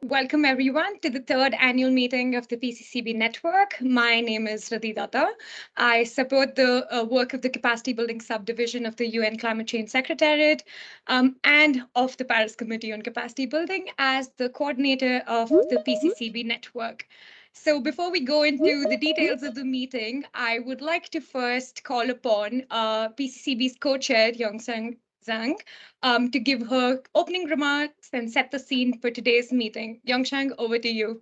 Welcome everyone to the third annual meeting of the PCCB Network. My name is Radhi Datta. I support the work of the Capacity Building Subdivision of the UN Climate Change Secretariat and of the Paris Committee on Capacity Building as the coordinator of the PCCB Network. So before we go into the details of the meeting, I would like to first call upon PCCB's co-chair, Youngsang Zhang, to give her opening remarks and set the scene for today's meeting. Yongshang, over to you.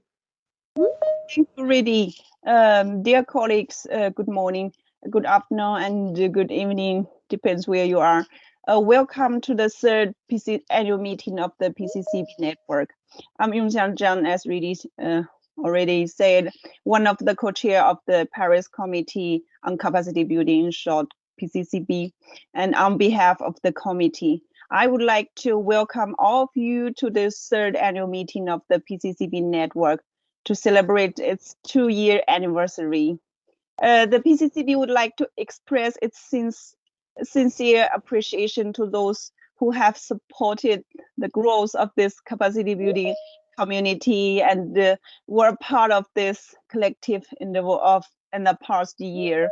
Thank you, Reddy. Dear colleagues, good morning, good afternoon, and good evening, depends where you are. Welcome to the third annual meeting of the PCCB Network. I'm Yongxiang Zhang, as Reddy already said, one of the co-chair of the Paris Committee on Capacity Building, short PCCB, and on behalf of the committee, I would like to welcome all of you to this third annual meeting of the PCCB Network to celebrate its 2-year anniversary. The PCCB would like to express its sincere appreciation to those who have supported the growth of this capacity building community and were part of this collective endeavor in the past year.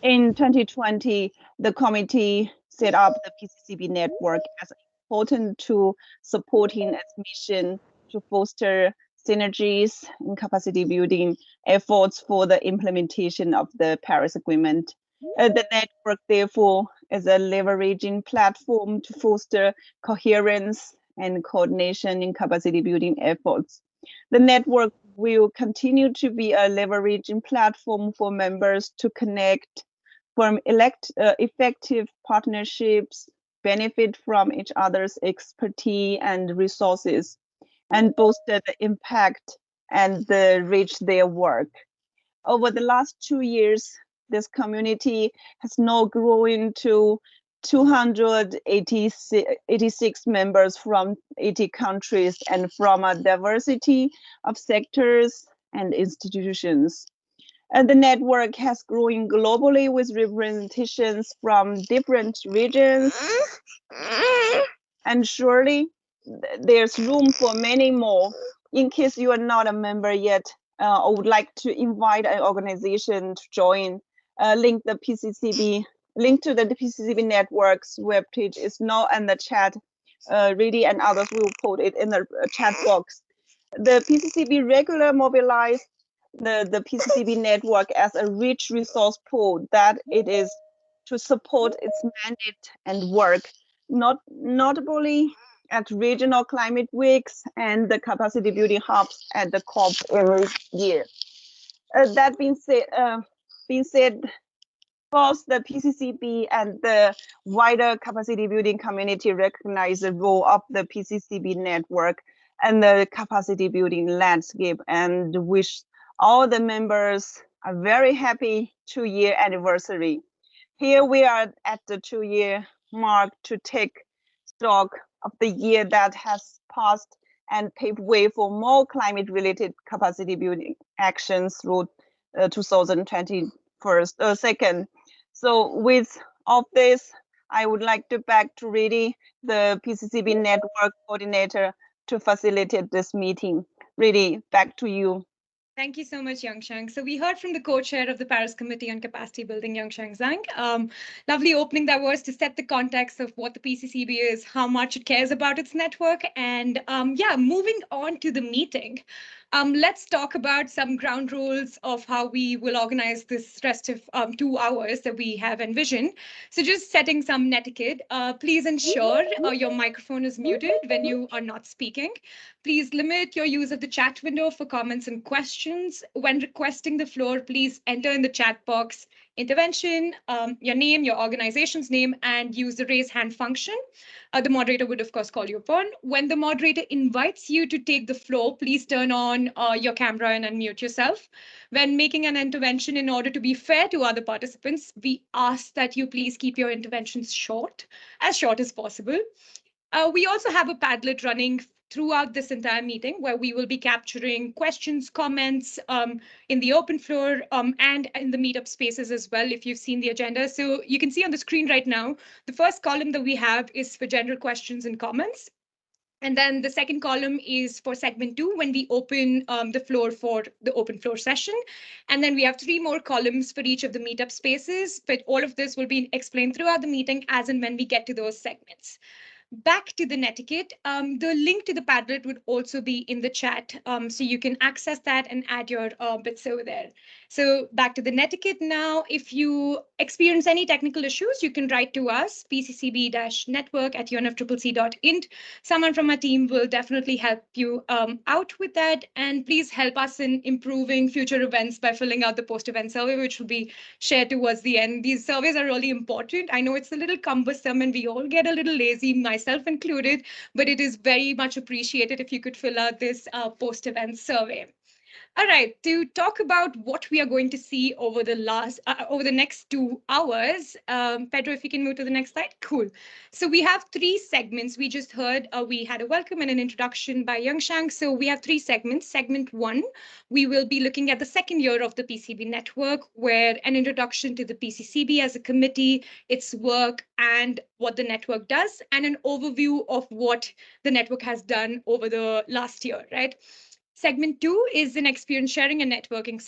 In 2020, the committee set up the PCCB network as important to supporting its mission to foster synergies in capacity building efforts for the implementation of the Paris Agreement. The network, therefore, is a leveraging platform to foster coherence and coordination in capacity building efforts. The network will continue to be a leveraging platform for members to connect, form effective partnerships, benefit from each other's expertise and resources, and bolster the impact and reach their work. Over the last 2 years, this community has now grown to 286 members from 80 countries and from a diversity of sectors and institutions. And the network has grown globally with representations from different regions. And surely there's room for many more. In case you are not a member yet, I would like to invite an organization to join. Link to the PCCB Network's webpage is now in the chat. Really, and others will put it in the chat box. The PCCB regularly mobilized the PCCB network as a rich resource pool that it is to support its mandate and work, notably at regional climate weeks and the capacity building hubs at the COP every year. That being said, both the PCCB and the wider capacity building community recognize the role of the PCCB network and the capacity building landscape and wish all the members a very happy 2-year anniversary. Here we are at the 2-year mark to take stock of the year that has passed and pave way for more climate-related capacity building actions through 2022. So with all this, I would like to back to Reddy, the PCCB network coordinator, to facilitate this meeting. Reddy, back to you. Thank you so much, Yongshang. So we heard from the co-chair of the Paris Committee on Capacity Building, Yongshang Zhang. Lovely opening that was to set the context of what the PCCB is, how much it cares about its network, and moving on to the meeting. Let's talk about some ground rules of how we will organize this rest of 2 hours that we have envisioned. So just setting some etiquette, please ensure your microphone is muted when you are not speaking. Please limit your use of the chat window for comments and questions. When requesting the floor, please enter in the chat box intervention, your name, your organization's name, and use the raise hand function. The moderator would, of course, call you upon. When the moderator invites you to take the floor, please turn on your camera and unmute yourself. When making an intervention, in order to be fair to other participants, we ask that you please keep your interventions short as possible. We also have a Padlet running throughout this entire meeting where we will be capturing questions, comments in the open floor and in the meetup spaces as well, if you've seen the agenda. So you can see on the screen right now, the first column that we have is for general questions and comments. And then the second column is for segment 2, when we open the floor for the open floor session. And then we have 3 more columns for each of the meetup spaces, but all of this will be explained throughout the meeting as and when we get to those segments. Back to the netiquette, the link to the Padlet would also be in the chat, so you can access that and add your bits over there. So back to the netiquette now. If you experience any technical issues, you can write to us, pccb-network@unfccc.int. Someone from our team will definitely help you out with that. And please help us in improving future events by filling out the post-event survey, which will be shared towards the end. These surveys are really important. I know it's a little cumbersome and we all get a little lazy, myself included, but it is very much appreciated if you could fill out this post-event survey. All right, to talk about what we are going to see over the next 2 hours, Pedro, if you can move to the next slide. Cool. So we have 3 segments. We just heard we had a welcome and an introduction by Yangshang. So we have 3 segments. Segment 1, we will be looking at the second year of the PCB network, where an introduction to the PCCB as a committee, its work, and what the network does, and an overview of what the network has done over the last year, right? Segment 2 is an experience sharing and networking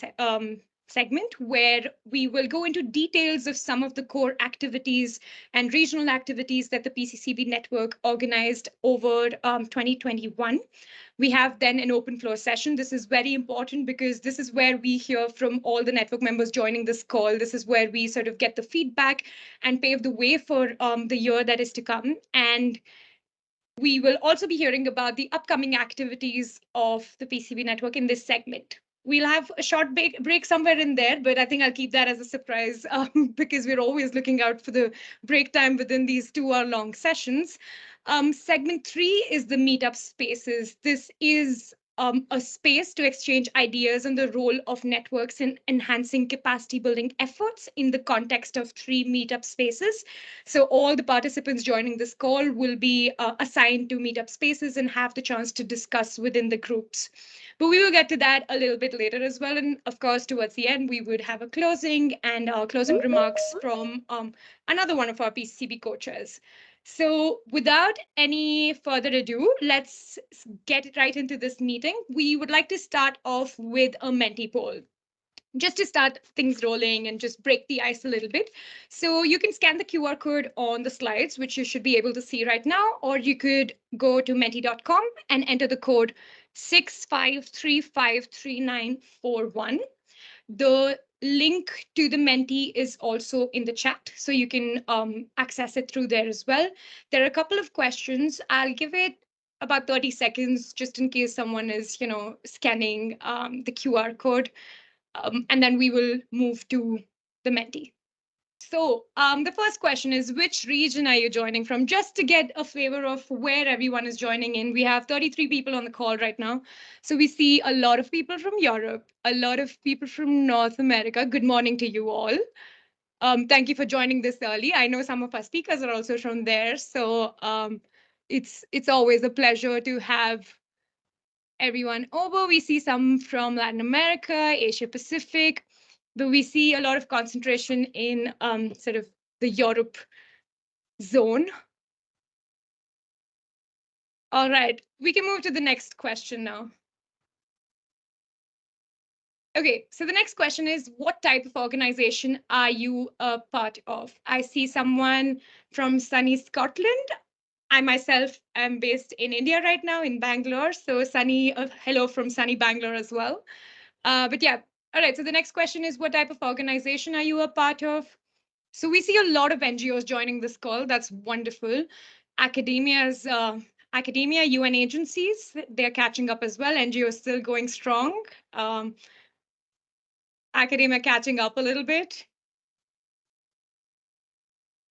segment, where we will go into details of some of the core activities and regional activities that the PCCB network organized over 2021. We have then an open floor session. This is very important because this is where we hear from all the network members joining this call. This is where we sort of get the feedback and pave the way for the year that is to come. And we will also be hearing about the upcoming activities of the PCB network in this segment. We'll have a short break somewhere in there, but I think I'll keep that as a surprise because we're always looking out for the break time within these 2-hour-long sessions. Segment 3 is the meetup spaces. This is a space to exchange ideas on the role of networks in enhancing capacity building efforts in the context of 3 meetup spaces. So all the participants joining this call will be assigned to meetup spaces and have the chance to discuss within the groups. But we will get to that a little bit later as well. And of course, towards the end, we would have a closing and closing remarks from another one of our PCCB co-chairs. So without any further ado, let's get right into this meeting. We would like to start off with a Menti poll, just to start things rolling and just break the ice a little bit. So you can scan the QR code on the slides, which you should be able to see right now, or you could go to menti.com and enter the code 65353941. The link to the Menti is also in the chat, so you can access it through there as well. There are a couple of questions. I'll give it about 30 seconds just in case someone is, scanning the QR code, and then we will move to the Menti. So the first question is, which region are you joining from? Just to get a flavor of where everyone is joining in. We have 33 people on the call right now. So we see a lot of people from Europe, a lot of people from North America. Good morning to you all. Thank you for joining this early. I know some of our speakers are also from there. So it's always a pleasure to have everyone over. We see some from Latin America, Asia Pacific, but we see a lot of concentration in sort of the Europe zone. All right, we can move to the next question now. Okay, so the next question is, what type of organization are you a part of? I see someone from sunny Scotland. I myself am based in India right now, in Bangalore. So sunny, hello from sunny Bangalore as well. But yeah, all right, so the next question is, what type of organization are you a part of? So we see a lot of NGOs joining this call. That's wonderful. Academia, UN agencies, they're catching up as well. NGOs still going strong. Academia catching up a little bit.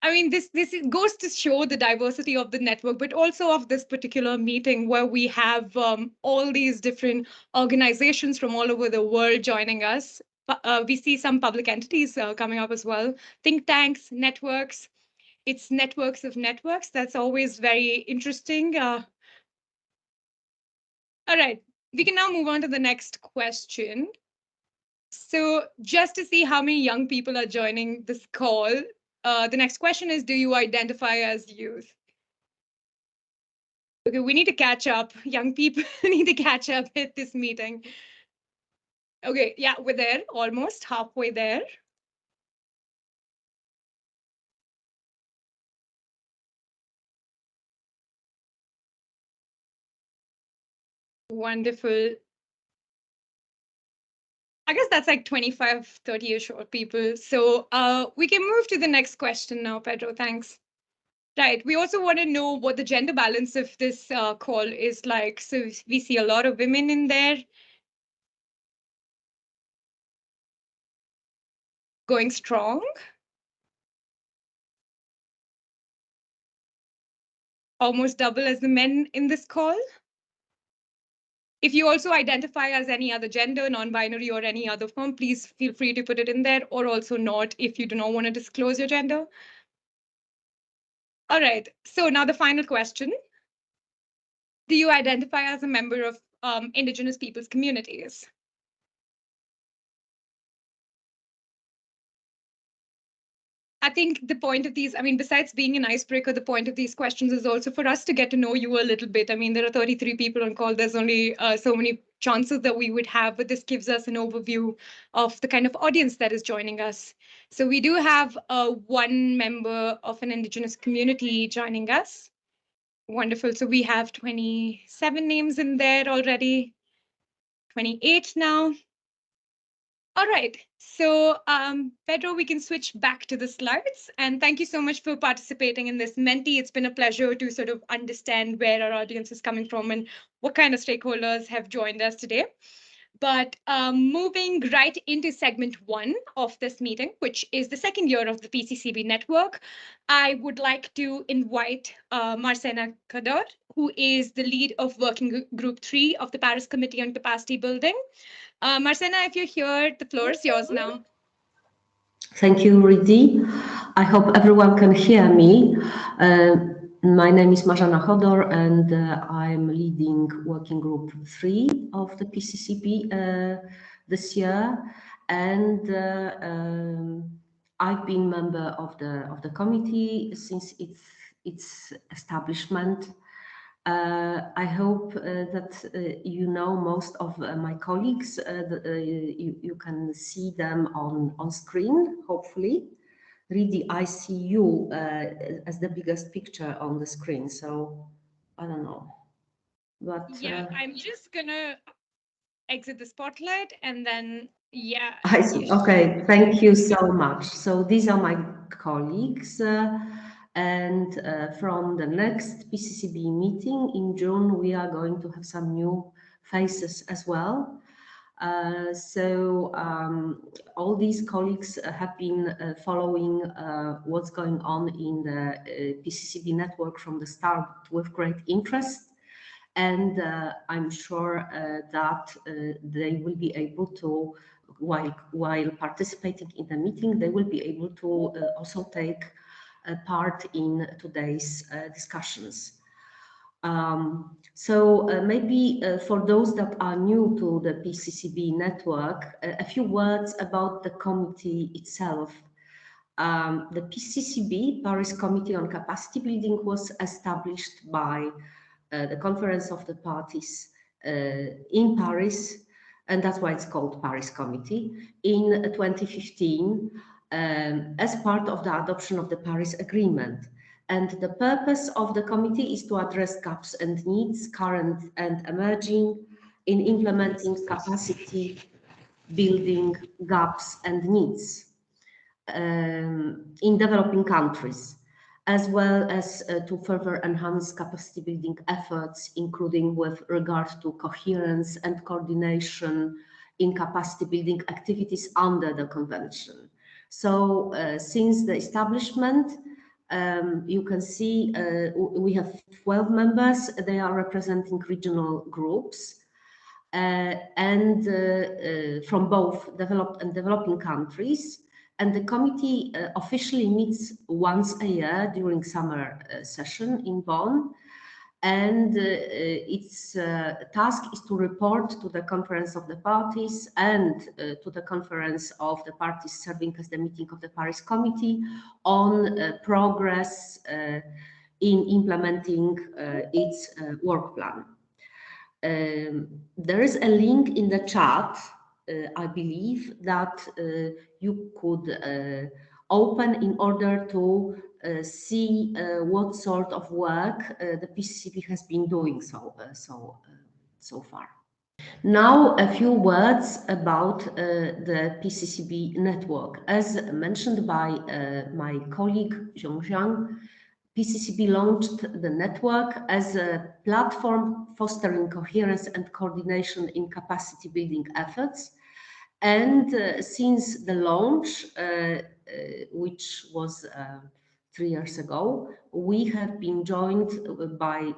I mean, this goes to show the diversity of the network, but also of this particular meeting where we have all these different organizations from all over the world joining us. We see some public entities coming up as well, think tanks, networks. It's networks of networks. That's always very interesting. All right, we can now move on to the next question. So just to see how many young people are joining this call, the next question is, do you identify as youth? Okay, we need to catch up. Young people need to catch up at this meeting. Okay, yeah, we're there, almost halfway there. Wonderful. I guess that's like 25, 30-ish old people. So we can move to the next question now, Pedro. Thanks. Right. We also want to know what the gender balance of this call is like. So we see a lot of women in there. Going strong. Almost double as the men in this call. If you also identify as any other gender, non-binary, or any other form, please feel free to put it in there, or also not if you do not want to disclose your gender. All right. So now the final question. Do you identify as a member of Indigenous peoples' communities? I think the point of these, I mean, besides being an icebreaker, the point of these questions is also for us to get to know you a little bit. I mean, there are 33 people on call. There's only so many chances that we would have, but this gives us an overview of the kind of audience that is joining us. So we do have one member of an Indigenous community joining us. Wonderful. So we have 27 names in there already, 28 now. All right, so Pedro, we can switch back to the slides. And thank you so much for participating in this Menti. It's been a pleasure to sort of understand where our audience is coming from and what kind of stakeholders have joined us today. But moving right into segment 1 of this meeting, which is the second year of the PCCB network, I would like to invite Marcena Kadar, who is the lead of Working Group 3 of the Paris Committee on Capacity Building. Marcena, if you're here, the floor is yours now. Thank you, Riddhi. I hope everyone can hear me. My name is Marzena Chodor, and I'm leading Working Group 3 of the PCCB this year. And I've been member of the committee since its establishment. I hope that you know most of my colleagues. You can see them on screen, hopefully. Really, I see you as the biggest picture on the screen, so I don't know. But yeah, I'm just gonna exit the spotlight and then, yeah. I see. Okay, thank you so much. So these are my colleagues. And from the next PCCB meeting in June, we are going to have some new faces as well. All these colleagues have been following what's going on in the PCCB network from the start with great interest. And I'm sure that they will be able to, while participating in the meeting, they will be able to also take part in today's discussions. Maybe for those that are new to the PCCB network, a few words about the committee itself. The PCCB, Paris Committee on Capacity Building, was established by the Conference of the Parties in Paris, and that's why it's called Paris Committee, in 2015 as part of the adoption of the Paris Agreement. And the purpose of the committee is to address gaps and needs, current and emerging, in implementing capacity building gaps and needs in developing countries, as well as to further enhance capacity building efforts, including with regard to coherence and coordination in capacity building activities under the convention. So since the establishment, you can see we have 12 members. They are representing regional groups and from both developed and developing countries. And the committee officially meets once a year during summer session in Bonn. And its task is to report to the Conference of the Parties and to the Conference of the Parties serving as the meeting of the Paris Committee on progress in implementing its work plan. There is a link in the chat, I believe, that you could open in order to see what sort of work the PCCB has been doing so far. Now, a few words about the PCCB network. As mentioned by my colleague Zhang, PCCB launched the network as a platform fostering coherence and coordination in capacity building efforts. And since the launch, which was 3 years ago, we have been joined by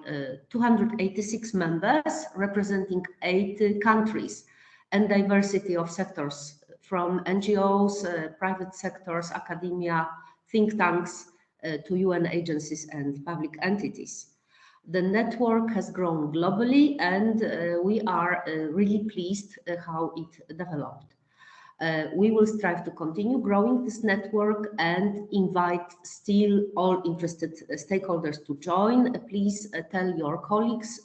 286 members representing 8 countries and diversity of sectors from NGOs, private sectors, academia, think tanks, to UN agencies and public entities. The network has grown globally, and we are really pleased how it developed. We will strive to continue growing this network and invite still all interested stakeholders to join. Please tell your colleagues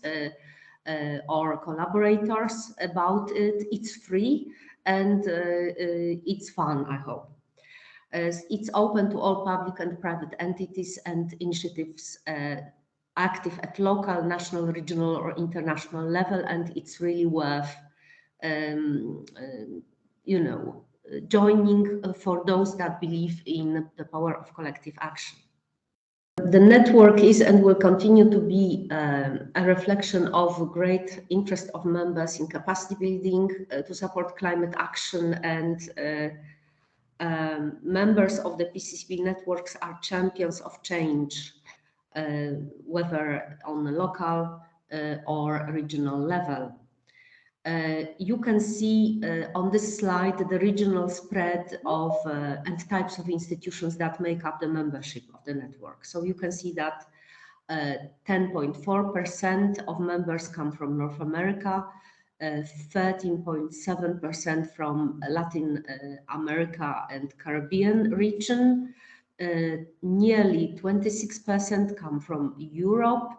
or collaborators about it. It's free and it's fun, I hope. It's open to all public and private entities and initiatives active at local, national, regional, or international level, and it's really worth, joining for those that believe in the power of collective action. The network is and will continue to be a reflection of great interest of members in capacity building to support climate action, and members of the PCCB networks are champions of change, whether on a local or regional level. You can see on this slide the regional spread of and types of institutions that make up the membership of the network. So you can see that 10.4% of members come from North America, 13.7% from Latin America and Caribbean region, nearly 26% come from Europe,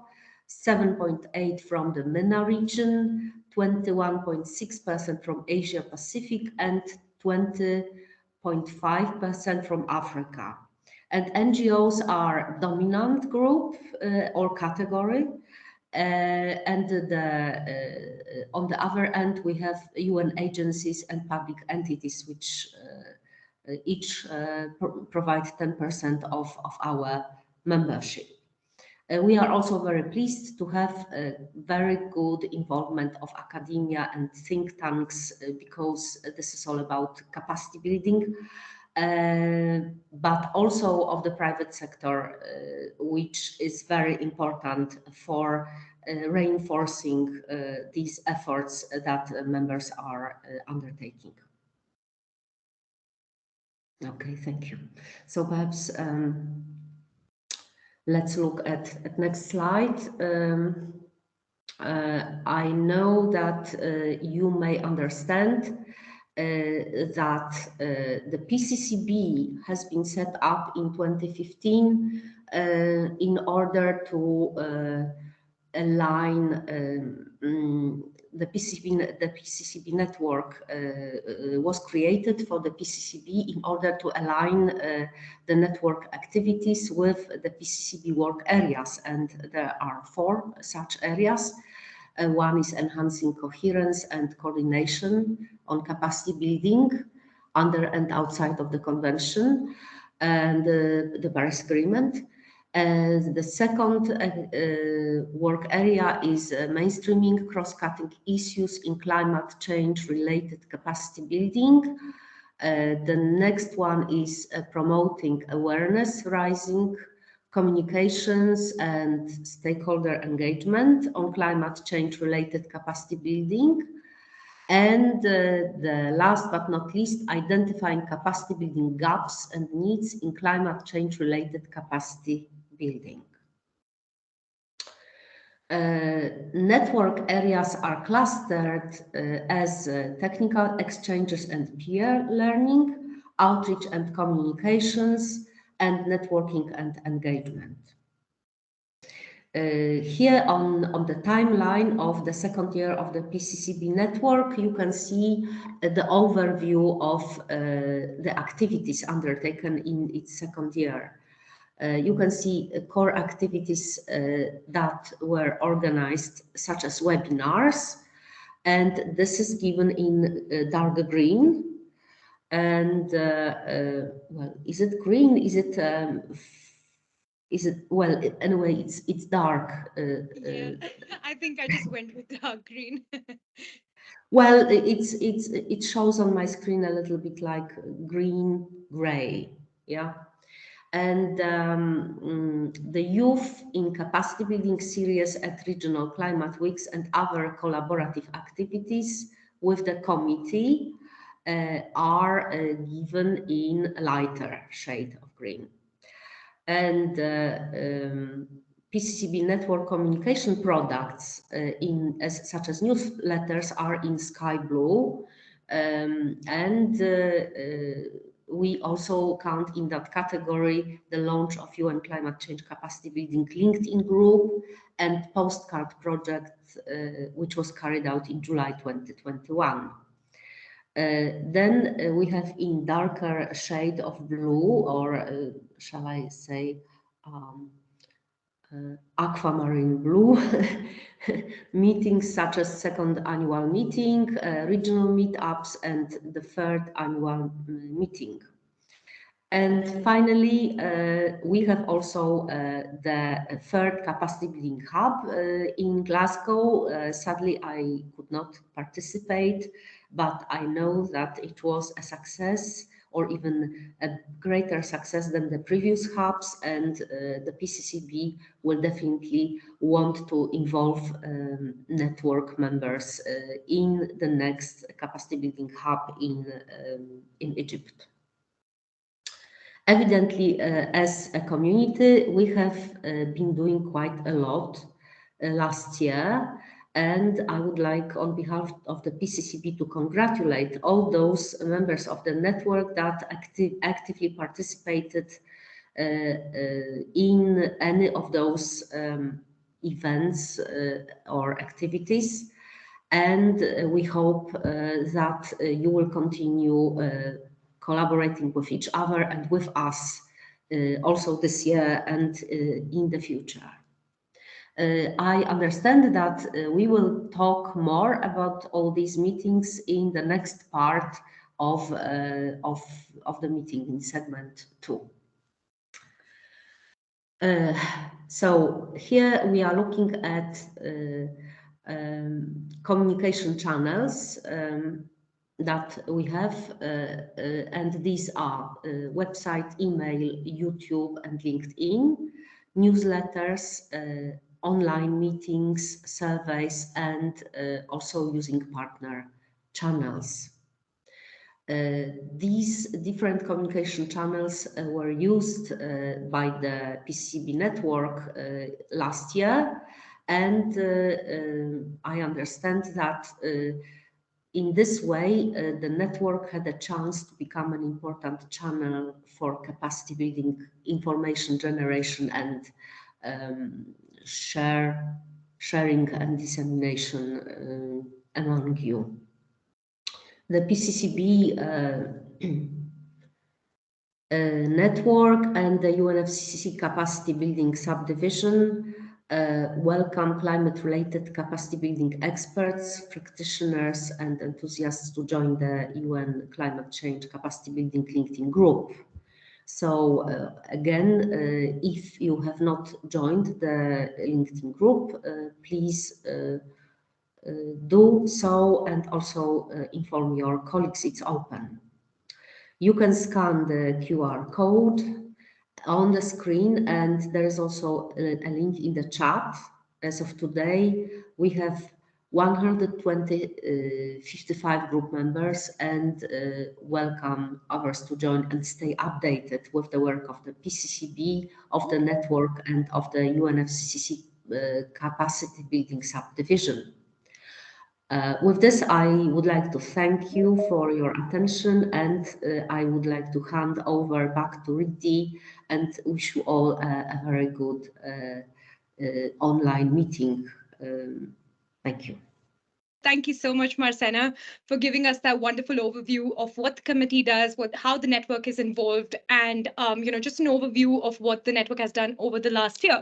7.8% from the MENA region, 21.6% from Asia Pacific, and 20.5% from Africa. And NGOs are dominant group or category. And on the other end, we have UN agencies and public entities, which each provide 10% of our membership. We are also very pleased to have very good involvement of academia and think tanks because this is all about capacity building, but also of the private sector, which is very important for reinforcing these efforts that members are undertaking. Okay, thank you. So perhaps let's look at next slide. I know that you may understand that the PCCB has been set up in 2015 in order to align the PCCB network was created for the PCCB in order to align the network activities with the PCCB work areas, and there are 4 such areas. One is enhancing coherence and coordination on capacity building under and outside of the convention and the Paris Agreement. And the second work area is mainstreaming cross-cutting issues in climate change-related capacity building. The next one is promoting awareness, raising communications and stakeholder engagement on climate change-related capacity building. And the last but not least, identifying capacity building gaps and needs in climate change-related capacity building. Network areas are clustered as technical exchanges and peer learning, outreach and communications, and networking and engagement. Here on the timeline of the second year of the PCCB network, you can see the overview of the activities undertaken in its second year. You can see core activities that were organized, such as webinars, and this is given in dark green. And well, is it green? Is it well? Anyway, it's dark. Yeah, I think I just went with dark green. Well, it shows on my screen a little bit like green gray, yeah. And the youth in capacity building series at regional climate weeks and other collaborative activities with the committee are given in a lighter shade of green. And PCCB network communication products such as newsletters are in sky blue. We also count in that category the launch of UN climate change capacity building LinkedIn group and postcard project, which was carried out in July 2021. Then we have in darker shade of blue, or shall I say aquamarine blue, meetings such as second annual meeting, regional meetups, and the third annual meeting. And finally, we have also the third capacity building hub in Glasgow. Sadly, I could not participate, but I know that it was a success, or even a greater success than the previous hubs, and the PCCB will definitely want to involve network members in the next capacity building hub in Egypt. Evidently, as a community, we have been doing quite a lot last year, and I would like, on behalf of the PCCB, to congratulate all those members of the network that actively participated in any of those events or activities. And we hope that you will continue collaborating with each other and with us also this year and in the future. I understand that we will talk more about all these meetings in the next part of the meeting in segment 2. So here we are looking at communication channels that we have, and these are website, email, YouTube, and LinkedIn, newsletters, online meetings, surveys, and also using partner channels. These different communication channels were used by the PCCB network last year, and I understand that in this way, the network had a chance to become an important channel for capacity building, information generation, and sharing and dissemination among you. The PCCB network and the UNFCCC capacity building subdivision welcome climate-related capacity building experts, practitioners, and enthusiasts to join the UN climate change capacity building LinkedIn group. So again, if you have not joined the LinkedIn group, please do so, and also inform your colleagues it's open. You can scan the QR code on the screen, and there is also a link in the chat. As of today, we have 55 group members, and welcome others to join and stay updated with the work of the PCCB, of the network, and of the UNFCCC capacity building subdivision. With this, I would like to thank you for your attention, and I would like to hand over back to Riddhi and wish you all a very good online meeting. Thank you. Thank you so much, Marcena, for giving us that wonderful overview of what the committee does, how the network is involved, and just an overview of what the network has done over the last year.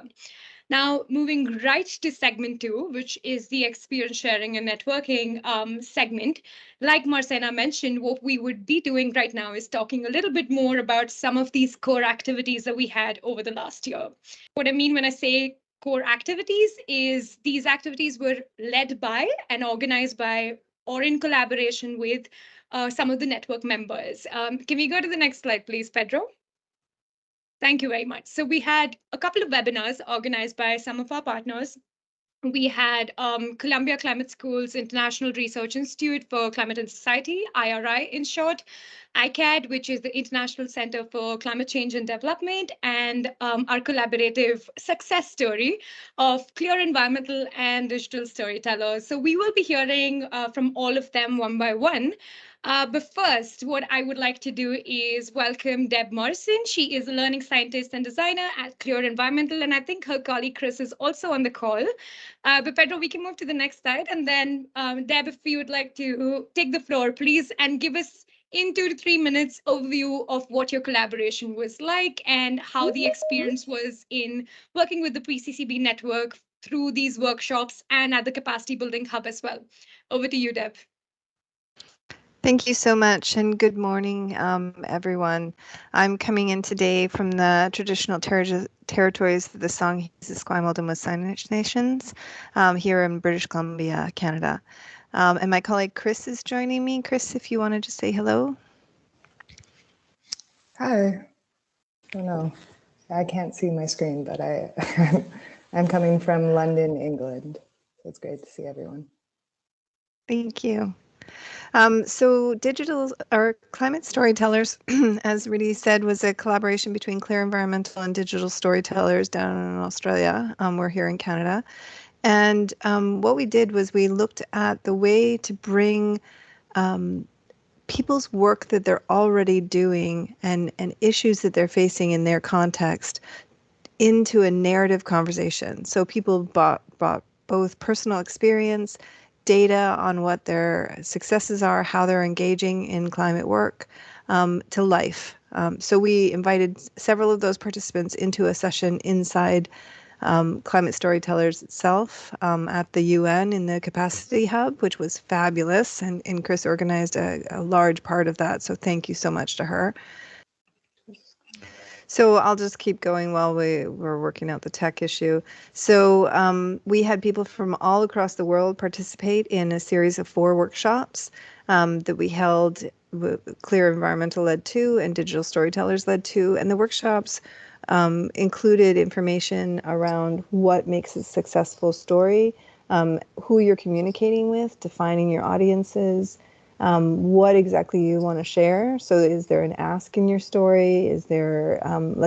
Now, moving right to segment 2, which is the experience sharing and networking segment. Like Marcena mentioned, what we would be doing right now is talking a little bit more about some of these core activities that we had over the last year. What I mean when I say core activities is these activities were led by and organized by or in collaboration with some of the network members. Can we go to the next slide, please, Pedro? Thank you very much. So we had a couple of webinars organized by some of our partners. We had Columbia Climate School's International Research Institute for Climate and Society, IRI in short, ICAD, which is the International Center for Climate Change and Development, and our collaborative success story of clear environmental and digital storytellers. So we will be hearing from all of them one by one. But first, what I would like to do is welcome Deb Morrison. She is a learning scientist and designer at Clear Environmental, and I think her colleague Chris is also on the call. But Pedro, we can move to the next slide. And then Deb, if you would like to take the floor, please, and give us in 2 to 3 minutes overview of what your collaboration was like and how the experience was in working with the PCCB network through these workshops and at the Capacity Building Hub as well. Over to you, Deb. Thank you so much, and good morning, everyone. I'm coming in today from the traditional territories of the Songhees, the Esquimalt, and Wasanich Nations here in British Columbia, Canada. And my colleague Chris is joining me. Chris, if you want to just say hello. Hi. Oh no, I can't see my screen, but I'm coming from London, England. It's great to see everyone. Thank you. So digital or climate storytellers, as Rudy said, was a collaboration between Clear Environmental and digital storytellers down in Australia. We're here in Canada. And what we did was we looked at the way to bring people's work that they're already doing and issues that they're facing in their context into a narrative conversation. So people brought both personal experience, data on what their successes are, how they're engaging in climate work, to life. So we invited several of those participants into a session inside Climate Storytellers itself at the UN in the Capacity Hub, which was fabulous. And Chris organized a large part of that. So thank you so much to her. So I'll just keep going while we're working out the tech issue. So we had people from all across the world participate in a series of 4 workshops that we held. Clear Environmental led 2 and Digital Storytellers led 2. And the workshops included information around what makes a successful story, who you're communicating with, defining your audiences, what exactly you want to share. So is there an ask in your story? Is there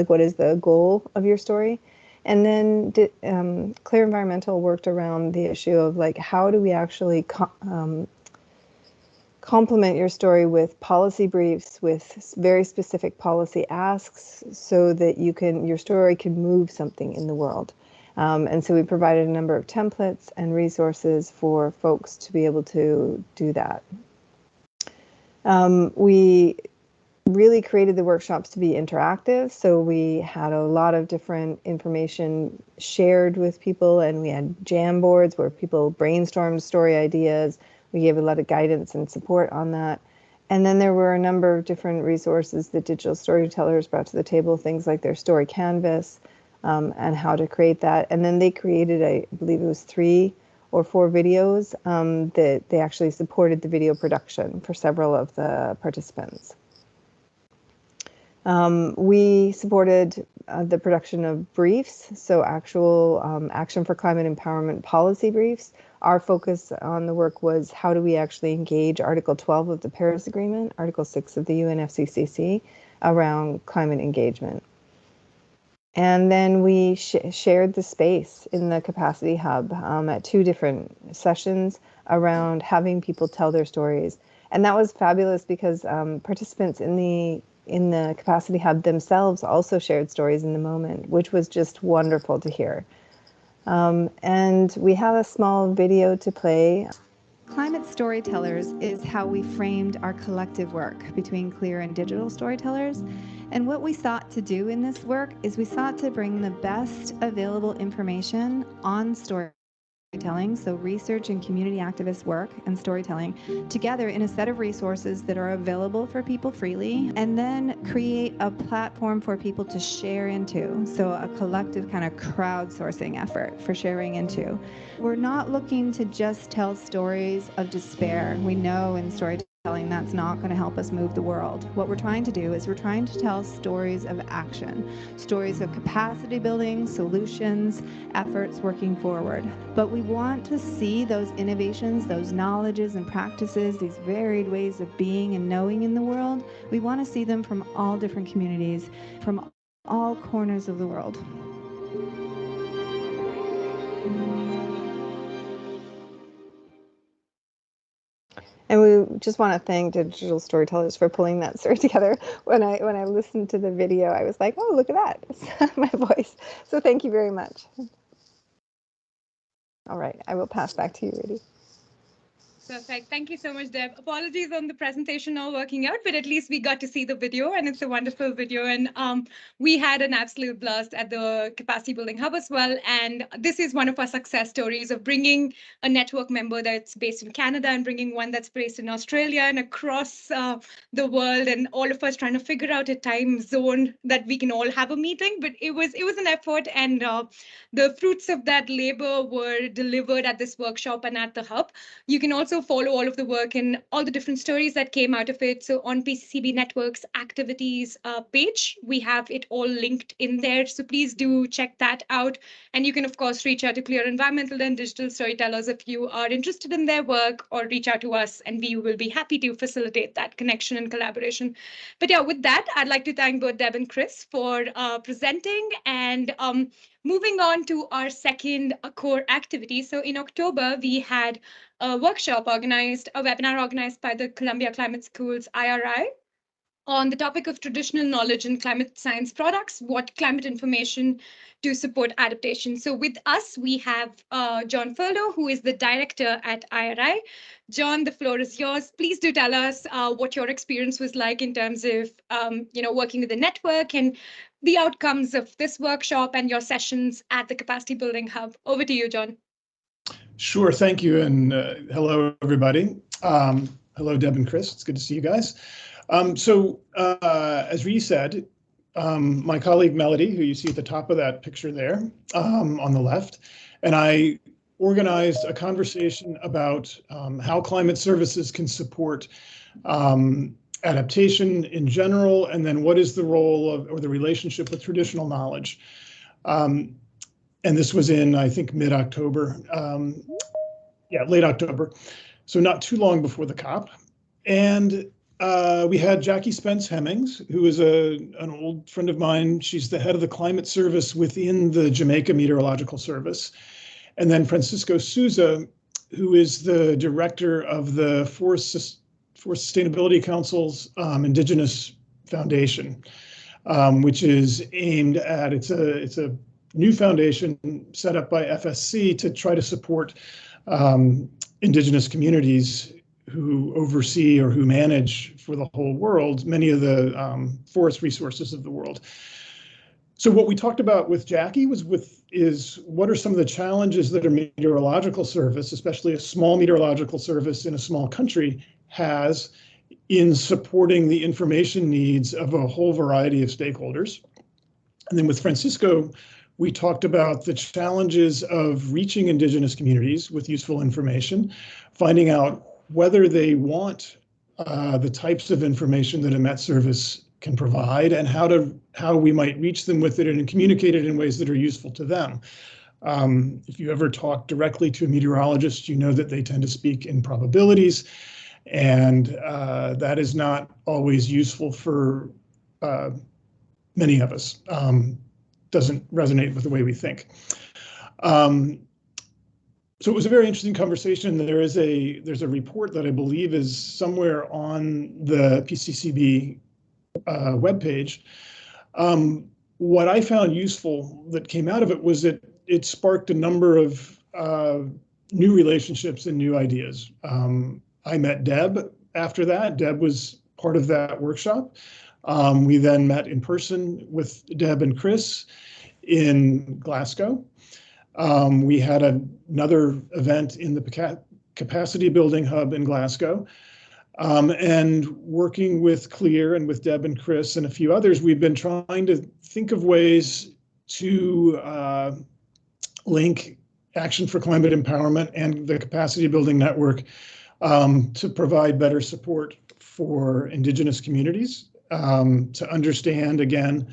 what is the goal of your story? And then Clear Environmental worked around the issue of how do we actually complement your story with policy briefs, with very specific policy asks, so that your story can move something in the world. And so we provided a number of templates and resources for folks to be able to do that. We really created the workshops to be interactive. So we had a lot of different information shared with people, and we had jam boards where people brainstormed story ideas. We gave a lot of guidance and support on that. And then there were a number of different resources that digital storytellers brought to the table, things like their story canvas and how to create that. And then they created, I believe it was 3 or 4 videos that they actually supported the video production for several of the participants. We supported the production of briefs, so actual action for climate empowerment policy briefs. Our focus on the work was how do we actually engage Article 12 of the Paris Agreement, Article 6 of the UNFCCC around climate engagement. And then we shared the space in the Capacity Hub at 2 different sessions around having people tell their stories. And that was fabulous because participants in the Capacity Hub themselves also shared stories in the moment, which was just wonderful to hear. And we have a small video to play. Climate Storytellers is how we framed our collective work between clear and digital storytellers. And what we sought to do in this work is we sought to bring the best available information on storytelling, so research and community activist work and storytelling, together in a set of resources that are available for people freely, and then create a platform for people to share into, so a collective kind of crowdsourcing effort for sharing into. We're not looking to just tell stories of despair. We know in storytelling that's not going to help us move the world. What we're trying to do is we're trying to tell stories of action, stories of capacity building, solutions, efforts working forward. But we want to see those innovations, those knowledges and practices, these varied ways of being and knowing in the world. We want to see them from all different communities, from all corners of the world. And we just want to thank Digital Storytellers for pulling that story together. When I listened to the video, I was like, oh, look at that, it's my voice. So thank you very much. All right, I will pass back to you, Rudy. Perfect. Thank you so much, Deb. Apologies on the presentation not working out, but at least we got to see the video, and it's a wonderful video. And we had an absolute blast at the Capacity Building Hub as well. And this is one of our success stories of bringing a network member that's based in Canada and bringing one that's based in Australia and across the world, and all of us trying to figure out a time zone that we can all have a meeting. But it was an effort, and the fruits of that labor were delivered at this workshop and at the hub. You can also follow all of the work and all the different stories that came out of it. So on PCCB Network's activities page, we have it all linked in there. So please do check that out. And you can, of course, reach out to clear environmental and digital storytellers if you are interested in their work, or reach out to us and we will be happy to facilitate that connection and collaboration. But yeah, with that, I'd like to thank both Deb and Chris for presenting, and moving on to our second core activity. So in October, we had a workshop organized, a webinar organized by the Columbia Climate School's IRI on the topic of traditional knowledge in climate science products, what climate information to support adaptation. So with us, we have John Furlow, who is the director at IRI. John, the floor is yours. Please do tell us what your experience was like in terms of working with the network and the outcomes of this workshop and your sessions at the Capacity Building Hub. Over to you, John. Sure, thank you, and hello, everybody. Hello, Deb and Chris. It's good to see you guys. As Ree said, my colleague Melody, who you see at the top of that picture there on the left, and I organized a conversation about how climate services can support adaptation in general, and then what is the role of, or the relationship with traditional knowledge. And this was in, I think, mid-October, late October, so not too long before the COP. And we had Jackie Spence Hemmings, who is an old friend of mine. She's the head of the climate service within the Jamaica Meteorological Service. And then Francisco Souza, who is the director of the Forest Sustainability Council's Indigenous Foundation, which is aimed at, it's a new foundation set up by FSC to try to support Indigenous communities who oversee or who manage for the whole world many of the forest resources of the world. So what we talked about with Jackie is what are some of the challenges that a meteorological service, especially a small meteorological service in a small country, has in supporting the information needs of a whole variety of stakeholders. And then with Francisco, we talked about the challenges of reaching Indigenous communities with useful information, finding out whether they want the types of information that a Met service can provide, and how we might reach them with it and communicate it in ways that are useful to them. If you ever talk directly to a meteorologist, you know that they tend to speak in probabilities, and that is not always useful for many of us. Doesn't resonate with the way we think. So it was a very interesting conversation. There's a report that I believe is somewhere on the PCCB webpage. What I found useful that came out of it was that it sparked a number of new relationships and new ideas. I met Deb after that. Deb was part of that workshop. We then met in person with Deb and Chris in Glasgow. We had another event in the Capacity Building Hub in Glasgow. And working with Clear and with Deb and Chris and a few others, we've been trying to think of ways to link Action for Climate Empowerment and the Capacity Building Network to provide better support for Indigenous communities, to understand, again,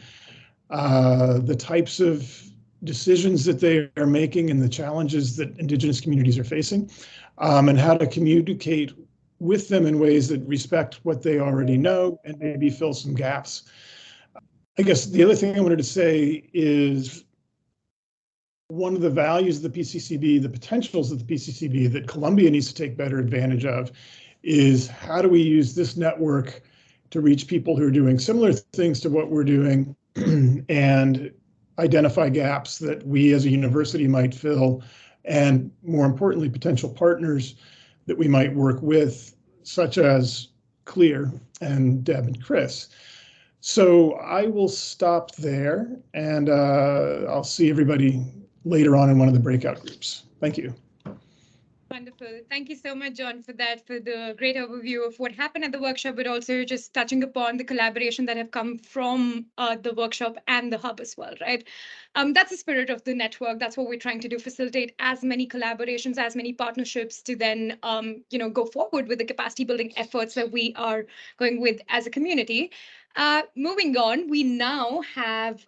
the types of decisions that they are making and the challenges that Indigenous communities are facing, and how to communicate with them in ways that respect what they already know and maybe fill some gaps. I guess the other thing I wanted to say is one of the values of the PCCB, the potentials of the PCCB that Columbia needs to take better advantage of is how do we use this network to reach people who are doing similar things to what we're doing and identify gaps that we as a university might fill, and more importantly, potential partners that we might work with, such as Clear and Deb and Chris. So I will stop there, and I'll see everybody later on in one of the breakout groups. Thank you. Wonderful. Thank you so much, John, for that, for the great overview of what happened at the workshop, but also just touching upon the collaboration that have come from the workshop and the hub as well, right? That's the spirit of the network. That's what we're trying to do, facilitate as many collaborations, as many partnerships to then, go forward with the capacity building efforts that we are going with as a community. Moving on, we now have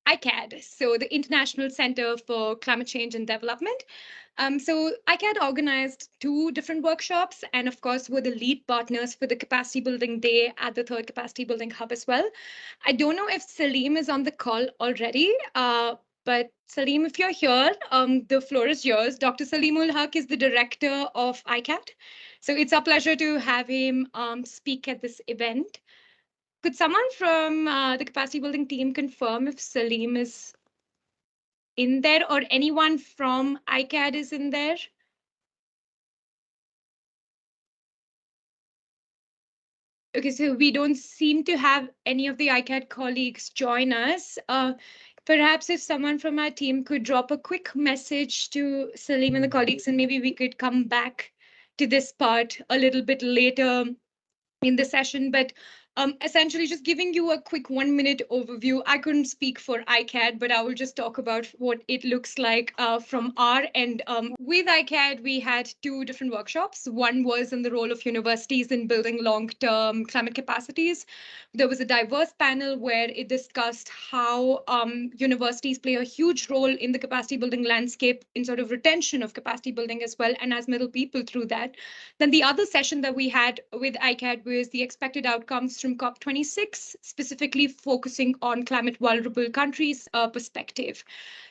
ICAD, so the International Center for Climate Change and Development. So ICAD organized 2 different workshops and of course were the lead partners for the capacity building day at the 3rd Capacity Building Hub as well. I don't know if Salim is on the call already, but Salim, if you're here, the floor is yours. Dr. Salim ul Haq is the director of ICAD. So it's a pleasure to have him speak at this event. Could someone from the capacity building team confirm if Salim is in there or anyone from ICAD is in there? Okay, so we don't seem to have any of the ICAD colleagues join us. Perhaps if someone from our team could drop a quick message to Salim and the colleagues, and maybe we could come back to this part a little bit later in the session. But essentially just giving you a quick 1-minute overview. I couldn't speak for ICAD, but I will just talk about what it looks like from our end. With ICAD, we had 2 different workshops. One was on the role of universities in building long-term climate capacities. There was a diverse panel where it discussed how universities play a huge role in the capacity building landscape in sort of retention of capacity building as well, and as middle people through that. Then the other session that we had with ICAD was the expected outcomes from COP26, specifically focusing on climate vulnerable countries perspective.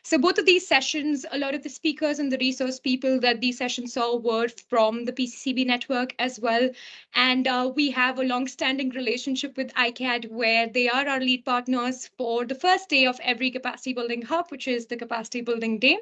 So both of these sessions, a lot of the speakers and the resource people that these sessions saw were from the PCCB network as well. And we have a long-standing relationship with ICAD where they are our lead partners for the first day of every capacity building hub, which is the capacity building day.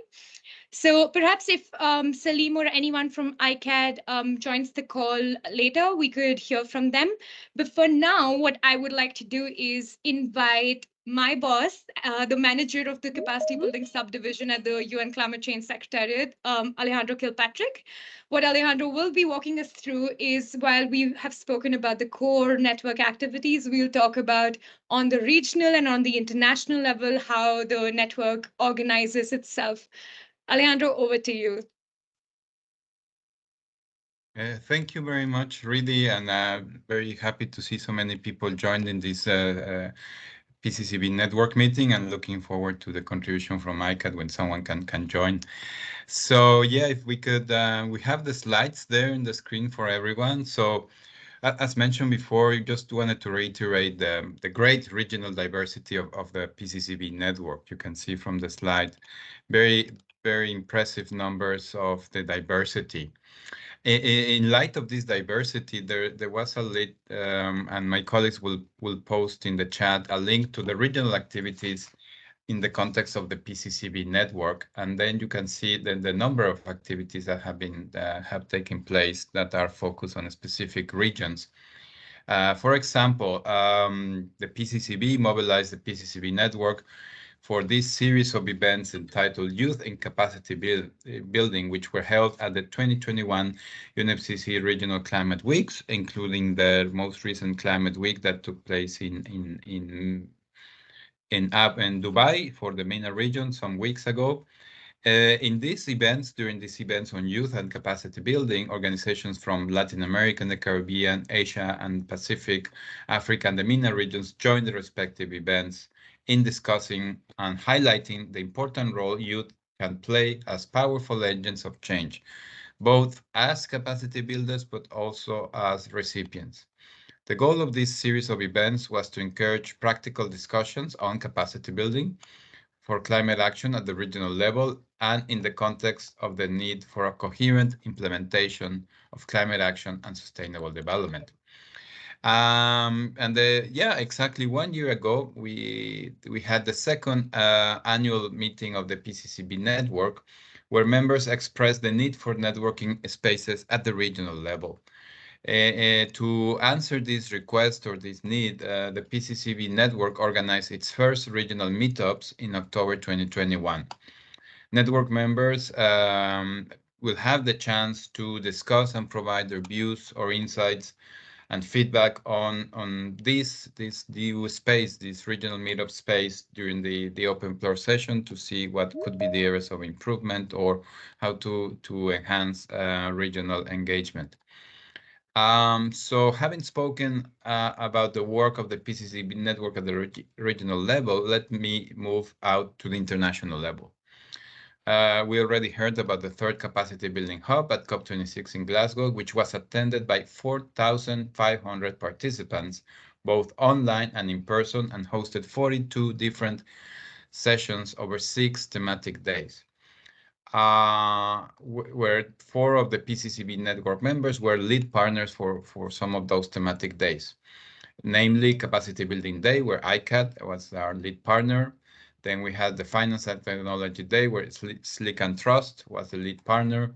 So perhaps if Salim or anyone from ICAD joins the call later, we could hear from them. But for now, what I would like to do is invite my boss, the manager of the capacity building subdivision at the UN Climate Change Secretariat, Alejandro Kilpatrick. What Alejandro will be walking us through is, while we have spoken about the core network activities, we'll talk about on the regional and on the international level, how the network organizes itself. Alejandro, over to you. Thank you very much, Ridi, and very happy to see so many people joined in this PCCB network meeting, and looking forward to the contribution from ICAD when someone can join. So yeah, if we could, we have the slides there in the screen for everyone. So as mentioned before, I just wanted to reiterate the great regional diversity of the PCCB network. You can see from the slide, very impressive numbers of the diversity. In light of this diversity, there was a link, and my colleagues will post in the chat a link to the regional activities in the context of the PCCB network. And then you can see the number of activities that have taken place that are focused on specific regions. For example, the PCCB mobilized the PCCB network for this series of events entitled Youth and Capacity Building, which were held at the 2021 UNFCCC Regional Climate Weeks, including the most recent Climate Week that took place in Dubai for the MENA region some weeks ago. During these events on youth and capacity building, organizations from Latin America, the Caribbean, Asia, and Pacific, Africa, and the MENA regions joined the respective events in discussing and highlighting the important role youth can play as powerful agents of change, both as capacity builders, but also as recipients. The goal of this series of events was to encourage practical discussions on capacity building for climate action at the regional level and in the context of the need for a coherent implementation of climate action and sustainable development. Exactly 1 year ago, we had the second annual meeting of the PCCB network, where members expressed the need for networking spaces at the regional level. To answer this request or this need, the PCCB network organized its first regional meetups in October 2021. Network members will have the chance to discuss and provide their views or insights and feedback on this new space, this regional meetup space during the open floor session to see what could be the areas of improvement or how to enhance regional engagement. So having spoken about the work of the PCCB network at the regional level, let me move out to the international level. We already heard about the third capacity building hub at COP26 in Glasgow, which was attended by 4,500 participants, both online and in person, and hosted 42 different sessions over 6 thematic days. Where 4 of the PCCB network members were lead partners for some of those thematic days, namely Capacity Building Day, where ICAD was our lead partner. Then we had the Finance and Technology Day, where Slick and Trust was the lead partner,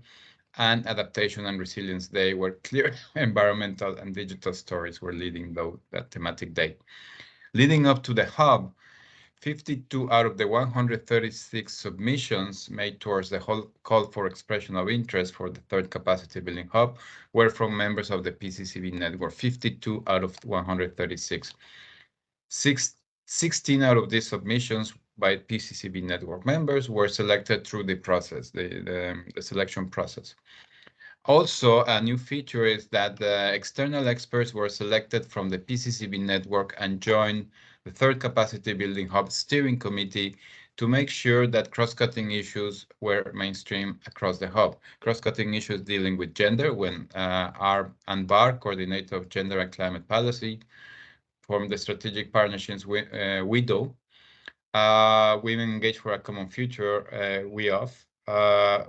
and Adaptation and Resilience Day, where Clear Environmental and Digital Stories were leading that thematic day. Leading up to the hub, 52 out of the 136 submissions made towards the whole call for expression of interest for the third capacity building hub were from members of the PCCB network, 52 out of 136. 16 out of these submissions by PCCB network members were selected through the process, the selection process. Also, a new feature is that the external experts were selected from the PCCB network and joined the third capacity building hub steering committee to make sure that cross-cutting issues were mainstream across the hub. Cross-cutting issues dealing with gender, when Anbar, coordinator of gender and climate policy, formed the strategic partnerships with WIDO, Women Engaged for a Common Future, WEOF,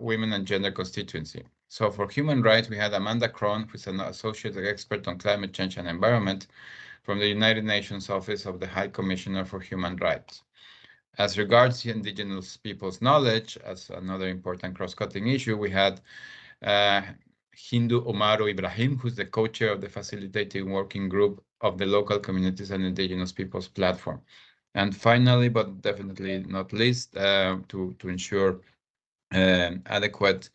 Women and Gender Constituency. So for human rights, we had Amanda Cron, who's an associate expert on climate change and environment from the United Nations Office of the High Commissioner for Human Rights. As regards the indigenous people's knowledge, as another important cross-cutting issue, we had Hindu Umaru Ibrahim, who's the co-chair of the facilitating working group of the Local Communities and Indigenous Peoples Platform. And finally, but definitely not least, to ensure adequate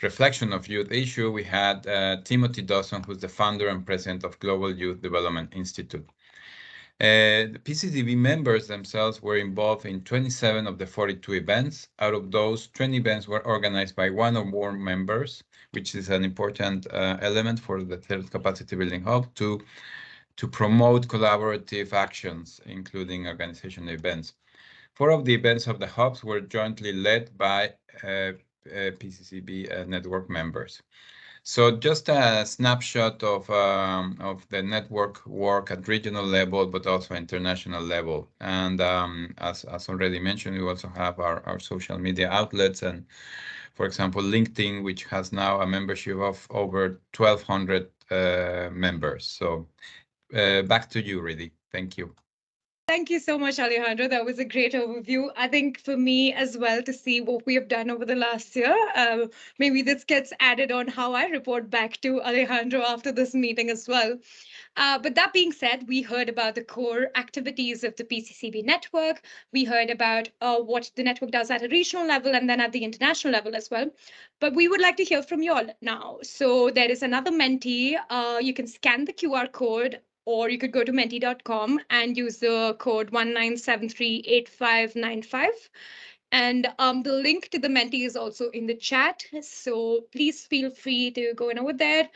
reflection of youth issue, we had Timothy Dawson, who's the founder and president of Global Youth Development Institute. The PCCB members themselves were involved in 27 of the 42 events. Out of those, 20 events were organized by one or more members, which is an important element for the third capacity building hub to promote collaborative actions, including organization events. 4 of the events of the hubs were jointly led by PCCB network members. So just a snapshot of the network work at regional level, but also international level. And as already mentioned, we also have our social media outlets, and for example, LinkedIn, which has now a membership of over 1,200 members. So back to you, Rudy. Thank you. Thank you so much, Alejandro. That was a great overview. I think for me as well to see what we have done over the last year, maybe this gets added on how I report back to Alejandro after this meeting as well. But that being said, we heard about the core activities of the PCCB network. We heard about what the network does at a regional level and then at the international level as well. But we would like to hear from you all now. So there is another Menti. You can scan the QR code, or you could go to menti.com and use the code 19738595. And the link to the Menti is also in the chat. So please feel free to go in over there.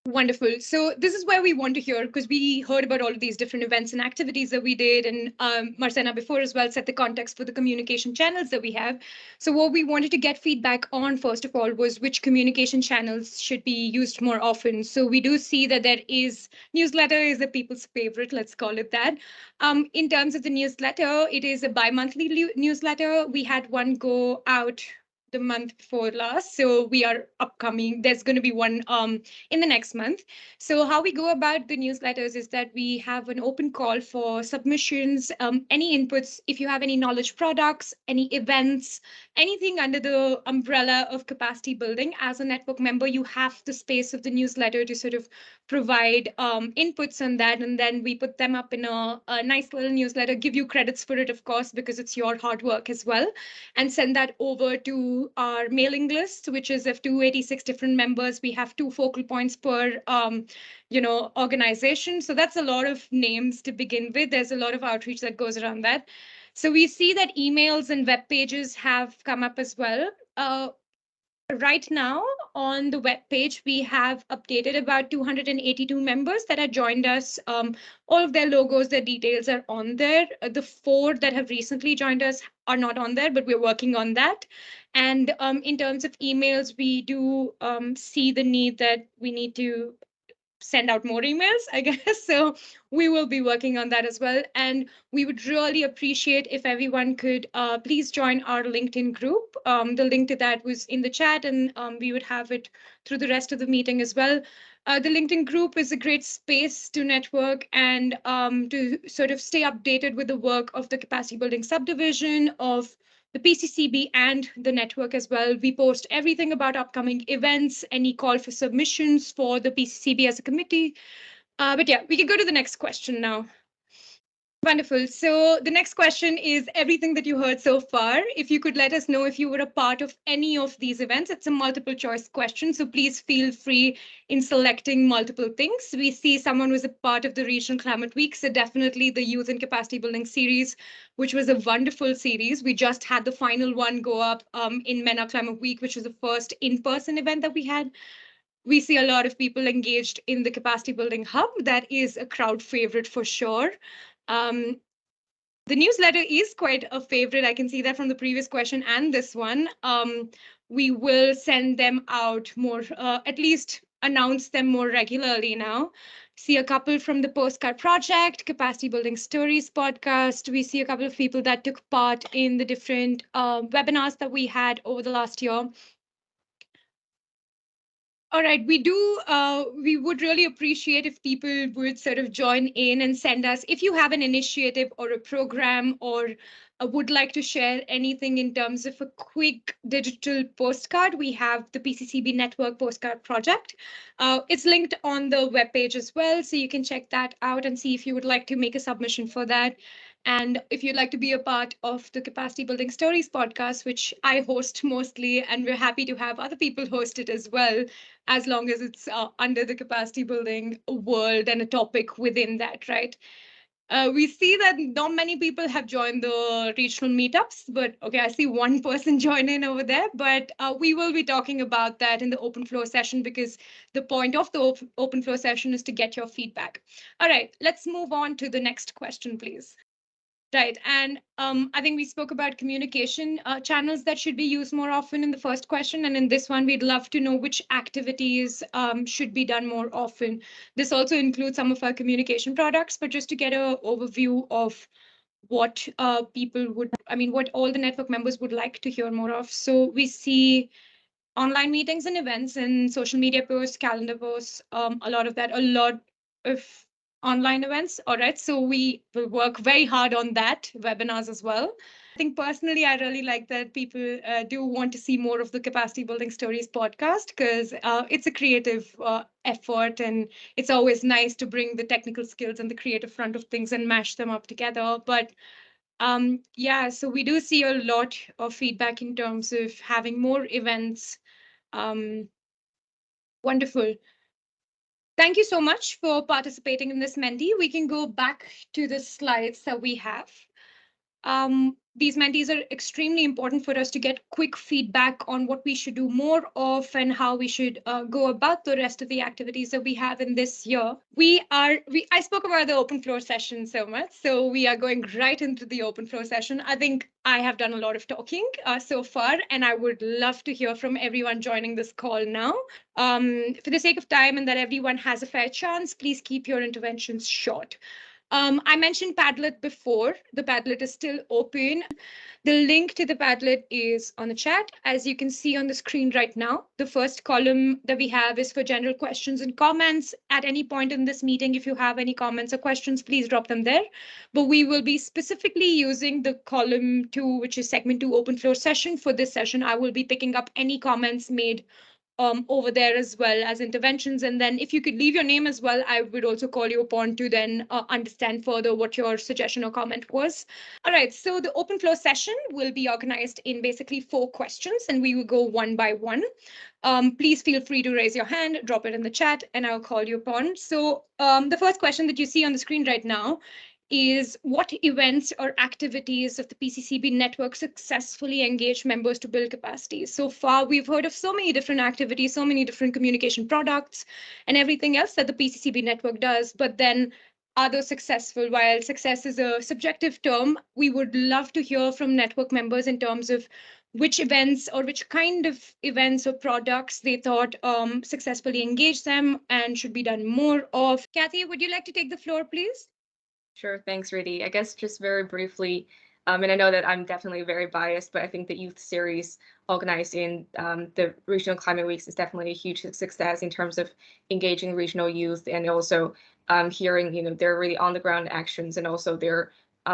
Wonderful. So this is where we want to hear, because we heard about all of these different events and activities that we did, and Marcena before as well set the context for the communication channels that we have. So what we wanted to get feedback on, first of all, was which communication channels should be used more often. So we do see that there is newsletter is a people's favorite, let's call it that. In terms of the newsletter, it is a bi-monthly newsletter. We had one go out the month before last, so we are upcoming. There's going to be one in the next month. So how we go about the newsletters is that we have an open call for submissions, any inputs. If you have any knowledge products, any events, anything under the umbrella of capacity building, as a network member, you have the space of the newsletter to sort of provide inputs on that, and then we put them up in a nice little newsletter, give you credits for it, of course, because it's your hard work as well, and send that over to our mailing list, which is of 286 different members. We have 2 focal points per organization. So that's a lot of names to begin with. There's a lot of outreach that goes around that. So we see that emails and web pages have come up as well. Right now on the web page, we have updated about 282 members that have joined us. All of their logos, their details are on there. The 4 that have recently joined us are not on there, but we're working on that. And in terms of emails, we do see the need that we need to send out more emails, I guess. So we will be working on that as well. And we would really appreciate if everyone could please join our LinkedIn group. The link to that was in the chat, and we would have it through the rest of the meeting as well. The LinkedIn group is a great space to network and to sort of stay updated with the work of the capacity building subdivision of the PCCB and the network as well. We post everything about upcoming events, any call for submissions for the PCCB as a committee. But yeah, we can go to the next question now. Wonderful. So the next question is everything that you heard so far. If you could let us know if you were a part of any of these events. It's a multiple choice question, so please feel free in selecting multiple things. We see someone was a part of the Regional Climate Week, so definitely the Youth and Capacity Building series, which was a wonderful series. We just had the final one go up in MENA Climate Week, which was the first in-person event that we had. We see a lot of people engaged in the Capacity Building Hub. That is a crowd favorite for sure. The newsletter is quite a favorite. I can see that from the previous question and this one. We will send them out more, at least announce them more regularly now. See a couple from the Postcard Project, Capacity Building Stories podcast. We see a couple of people that took part in the different webinars that we had over the last year. All right, we would really appreciate if people would sort of join in and send us, if you have an initiative or a program or would like to share anything in terms of a quick digital postcard, we have the PCCB Network Postcard Project. It's linked on the webpage as well, so you can check that out and see if you would like to make a submission for that. And if you'd like to be a part of the Capacity Building Stories podcast, which I host mostly, and we're happy to have other people host it as well, as long as it's under the capacity building world and a topic within that, right? We see that not many people have joined the regional meetups, but okay, I see one person join in over there, but we will be talking about that in the open floor session because the point of the open floor session is to get your feedback. All right, let's move on to the next question, please. Right, and I think we spoke about communication channels that should be used more often in the first question, and in this one, we'd love to know which activities should be done more often. This also includes some of our communication products, but just to get an overview of what people would, what all the network members would like to hear more of. So we see online meetings and events and social media posts, calendar posts, a lot of online events. All right, so we will work very hard on that, webinars as well. I think personally, I really like that people do want to see more of the Capacity Building Stories podcast, because it's a creative effort, and it's always nice to bring the technical skills and the creative front of things and mash them up together. But yeah, so we do see a lot of feedback in terms of having more events. Wonderful. Thank you so much for participating in this, Menti. We can go back to the slides that we have. These mentees are extremely important for us to get quick feedback on what we should do more of and how we should go about the rest of the activities that we have in this year. I spoke about the open floor session so much, so we are going right into the open floor session. I think I have done a lot of talking so far, and I would love to hear from everyone joining this call now. For the sake of time and that everyone has a fair chance, please keep your interventions short. I mentioned Padlet before. The Padlet is still open. The link to the Padlet is on the chat. As you can see on the screen right now, the first column that we have is for general questions and comments. At any point in this meeting, if you have any comments or questions, please drop them there. But we will be specifically using the column 2, which is segment 2 open floor session. For this session, I will be picking up any comments made over there as well as interventions. And then if you could leave your name as well, I would also call you upon to then understand further what your suggestion or comment was. All right, so the open floor session will be organized in basically 4 questions, and we will go one by one. Please feel free to raise your hand, drop it in the chat, and I'll call you upon. So the first question that you see on the screen right now is, what events or activities of the PCCB network successfully engage members to build capacity? So far, we've heard of so many different activities, so many different communication products, and everything else that the PCCB network does. But then, are those successful? While success is a subjective term, we would love to hear from network members in terms of which events or which kind of events or products they thought successfully engaged them and should be done more of. Kathy, would you like to take the floor, please? Sure, thanks, Riddhi. I guess just very briefly, and I know that I'm definitely very biased, but I think the youth series organized in the Regional Climate Weeks is definitely a huge success in terms of engaging regional youth and also hearing, their really on-the-ground actions and also their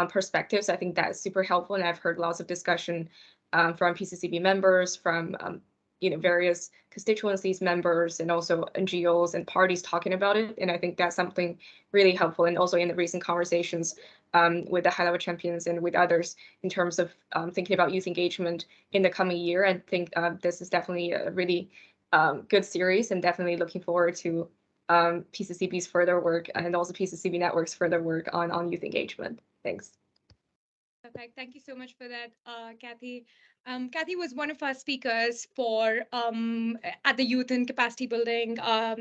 perspectives. I think that's super helpful, and I've heard lots of discussion from PCCB members, from various constituencies members, and also NGOs and parties talking about it. And I think that's something really helpful. And also in the recent conversations with the high-level champions and with others in terms of thinking about youth engagement in the coming year. I think this is definitely a really good series, and definitely looking forward to PCCB's further work and also PCCB Network's further work on youth engagement. Thanks. Perfect. Thank you so much for that, Kathy. Kathy was one of our speakers for at the Youth and Capacity Building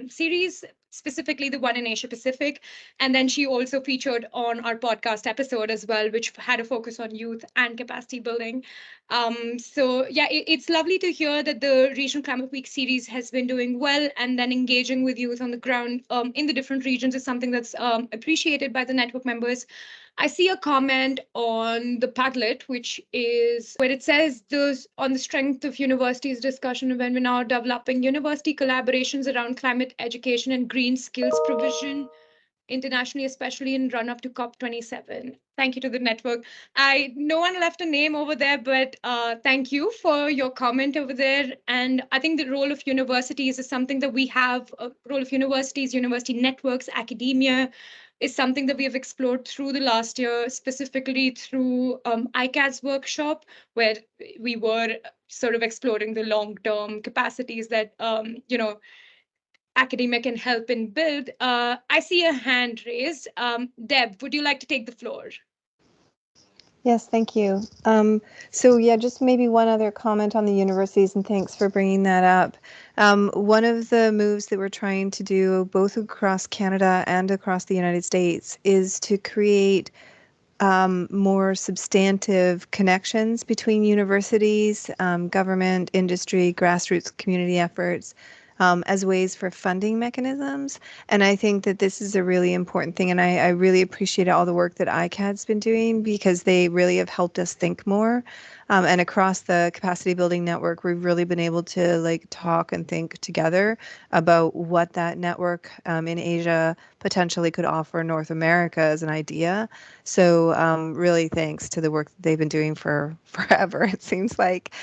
series, specifically the one in Asia Pacific. And then she also featured on our podcast episode as well, which had a focus on youth and capacity building. So yeah, it's lovely to hear that the Regional Climate Week series has been doing well, and then engaging with youth on the ground in the different regions is something that's appreciated by the network members. I see a comment on the Padlet, which is where it says, on the strength of universities discussion, when we're now developing university collaborations around climate education and green skills provision internationally, especially in run-up to COP27. Thank you to the network. No one left a name over there, but thank you for your comment over there. And I think the role of universities is something that we have, a role of universities, university networks, academia, is something that we have explored through the last year, specifically through ICAD's workshop, where we were sort of exploring the long-term capacities that, academia can help and build. I see a hand raised. Deb, would you like to take the floor? Yes, thank you. So yeah, just maybe one other comment on the universities, and thanks for bringing that up. One of the moves that we're trying to do both across Canada and across the United States is to create more substantive connections between universities, government, industry, grassroots community efforts, as ways for funding mechanisms. And I think that this is a really important thing. And I really appreciate all the work that ICAD's been doing, because they really have helped us think more And across the capacity building network, we've really been able to like talk and think together about what that network in Asia potentially could offer North America as an idea. So really thanks to the work that they've been doing for forever, it seems like,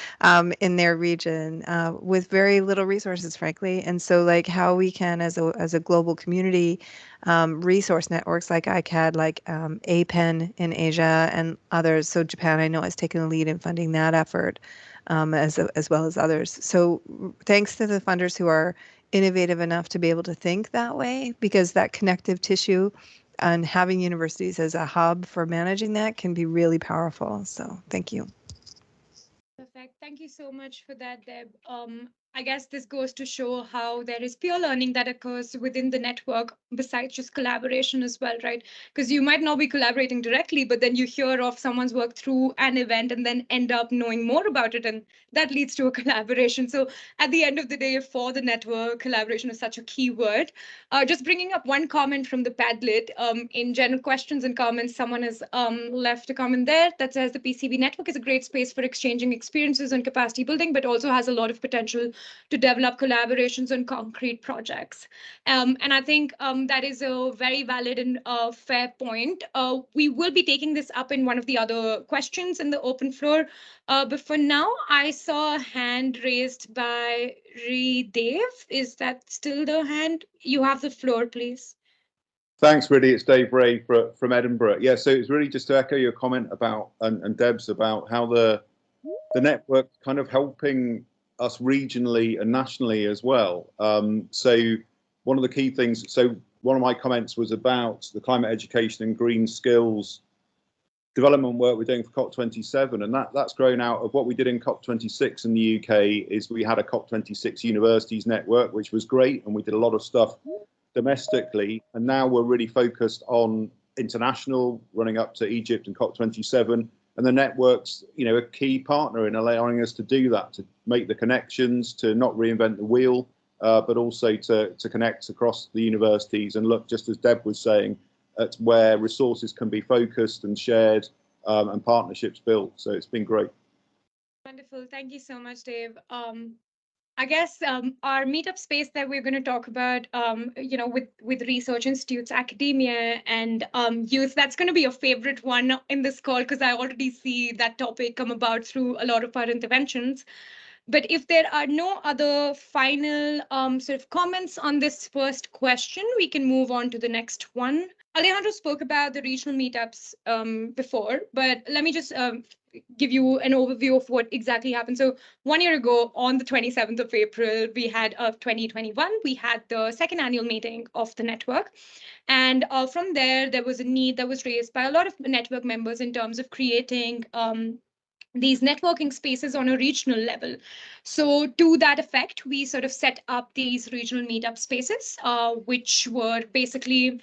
in their region with very little resources, frankly. And so like how we can, as a global community, resource networks like ICAD, like APEN in Asia and others. So Japan, I know, has taken the lead in funding that effort as well as others. So thanks to the funders who are innovative enough to be able to think that way, because that connective tissue and having universities as a hub for managing that can be really powerful. So thank you. Perfect. Thank you so much for that, Deb. I guess this goes to show how there is peer learning that occurs within the network besides just collaboration as well, right? Because you might not be collaborating directly, but then you hear of someone's work through an event and then end up knowing more about it, and that leads to a collaboration. So at the end of the day, for the network, collaboration is such a key word. Just bringing up one comment from the Padlet, in general questions and comments, someone has left a comment there that says the PCB network is a great space for exchanging experiences on capacity building, but also has a lot of potential to develop collaborations on concrete projects. And I think that is a very valid and fair point. We will be taking this up in one of the other questions in the open floor. But for now, I saw a hand raised by Dave. Is that still the hand? You have the floor, please. Thanks, Riddy. It's Dave Ray from Edinburgh. Yeah, so it's really just to echo your comment about, and Deb's, about how the network's kind of helping us regionally and nationally as well. So one of the key things, so one of my comments was about the climate education and green skills development work we're doing for COP27, and that's grown out of what we did in COP26 in the UK. Is we had a COP26 universities network, which was great, and we did a lot of stuff domestically, and now we're really focused on international, running up to Egypt and COP27, and the network's, you know, a key partner in allowing us to do that, to make the connections, to not reinvent the wheel, but also to connect across the universities and look, just as Deb was saying, at where resources can be focused and shared and partnerships built. So it's been great. Wonderful. Thank you so much, Dave. I guess our meetup space that we're going to talk about, you know, with research institutes, academia, and youth, that's going to be a favorite one in this call because I already see that topic come about through a lot of our interventions. But if there are no other final sort of comments on this first question, we can move on to the next one. Alejandro spoke about the regional meetups before, but let me just give you an overview of what exactly happened. So 1 year ago, on the 27th of April, we had 2021, we had the second annual meeting of the network. And from there was a need that was raised by a lot of network members in terms of creating these networking spaces on a regional level. So to that effect, we sort of set up these regional meetup spaces, which were basically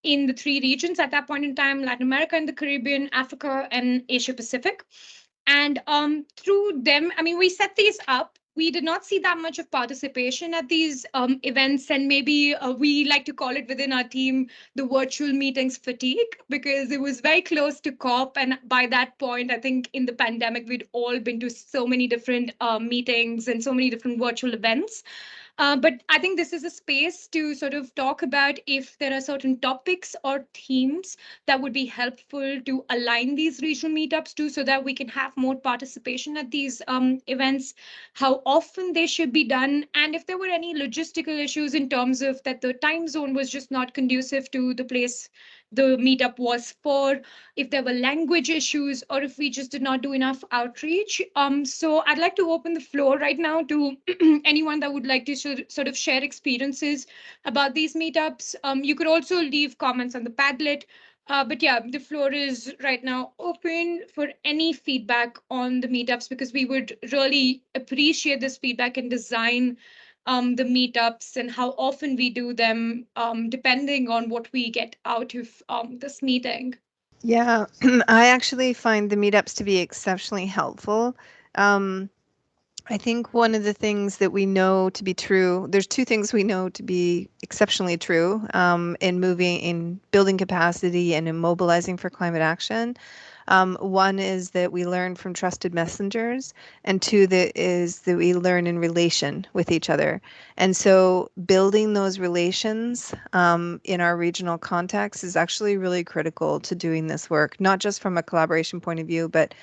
in the 3 regions at that point in time: Latin America and the Caribbean, Africa, and Asia Pacific. And through them, I mean, we set these up. We did not see that much of participation at these events, and maybe we like to call it within our team the virtual meetings fatigue, because it was very close to COP. And by that point, I think in the pandemic, we'd all been to so many different meetings and so many different virtual events. But I think this is a space to sort of talk about if there are certain topics or themes that would be helpful to align these regional meetups to, so that we can have more participation at these events, how often they should be done, and if there were any logistical issues in terms of that the time zone was just not conducive to the place the meetup was for, if there were language issues, or if we just did not do enough outreach. So I'd like to open the floor right now to anyone that would like to sort of share experiences about these meetups. You could also leave comments on the Padlet. But yeah, the floor is right now open for any feedback on the meetups, because we would really appreciate this feedback and design the meetups and how often we do them, depending on what we get out of this meeting. Yeah, I actually find the meetups to be exceptionally helpful. I think one of the things that we know to be true, there's 2 things we know to be exceptionally true in building capacity and in mobilizing for climate action. One is that we learn from trusted messengers, and two that is that we learn in relation with each other. And so building those relations in our regional context is actually really critical to doing this work, not just from a collaboration point of view, but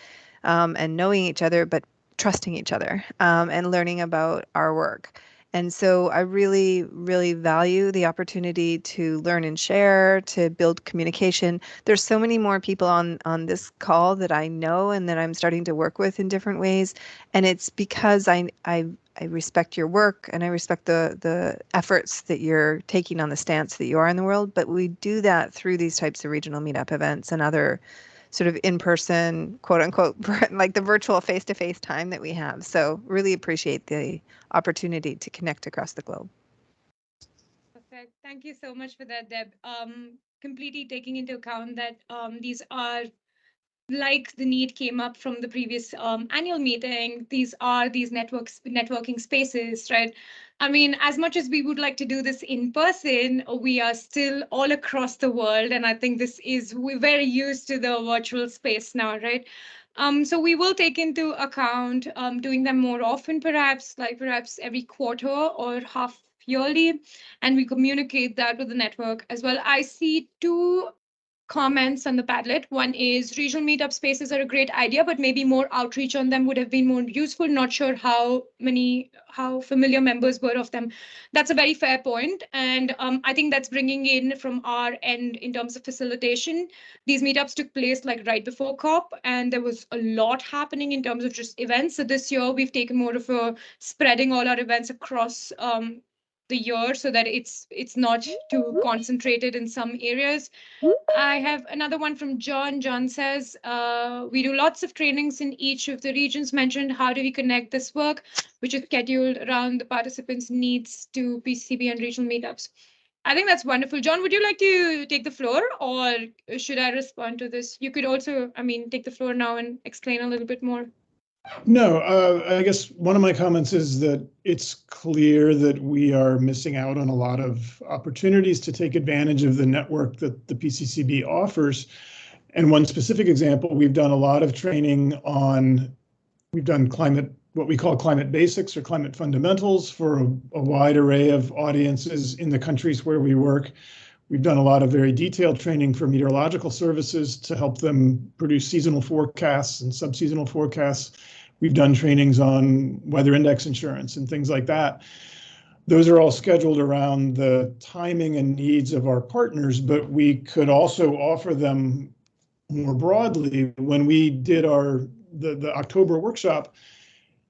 and knowing each other, but trusting each other and learning about our work. And so I really, really value the opportunity to learn and share, to build communication. There's so many more people on this call that I know and that I'm starting to work with in different ways. And it's because I respect your work and I respect the efforts that you're taking on the stance that you are in the world. But we do that through these types of regional meetup events and other sort of in-person, quote unquote, like the virtual face-to-face time that we have. So really appreciate the opportunity to connect across the globe. Perfect. Thank you so much for that, Deb. Completely taking into account that these are, like the need came up from the previous annual meeting, these are these networking spaces, right? I mean, as much as we would like to do this in person, we are still all across the world. And I think we're very used to the virtual space now, right? So we will take into account doing them more often, perhaps every quarter or half yearly, and we communicate that with the network as well. I see two comments on the Padlet. One is regional meetup spaces are a great idea, but maybe more outreach on them would have been more useful. Not sure how familiar members were of them. That's a very fair point. And I think that's bringing in from our end in terms of facilitation. These meetups took place like right before COP, and there was a lot happening in terms of just events. So this year we've taken more of a spreading all our events across the year so that it's not too concentrated in some areas. I have another one from John. John says, we do lots of trainings in each of the regions mentioned. How do we connect this work, which is scheduled around the participants' needs to PCCB and regional meetups? I think that's wonderful. John, would you like to take the floor or should I respond to this? You could also, take the floor now and explain a little bit more. No, I guess one of my comments is that it's clear that we are missing out on a lot of opportunities to take advantage of the network that the PCCB offers. And one specific example, we've done a lot of training we've done what we call climate basics or climate fundamentals for a wide array of audiences in the countries where we work. We've done a lot of very detailed training for meteorological services to help them produce seasonal forecasts and subseasonal forecasts. We've done trainings on weather index insurance and things like that. Those are all scheduled around the timing and needs of our partners, but we could also offer them more broadly. When we did the October workshop,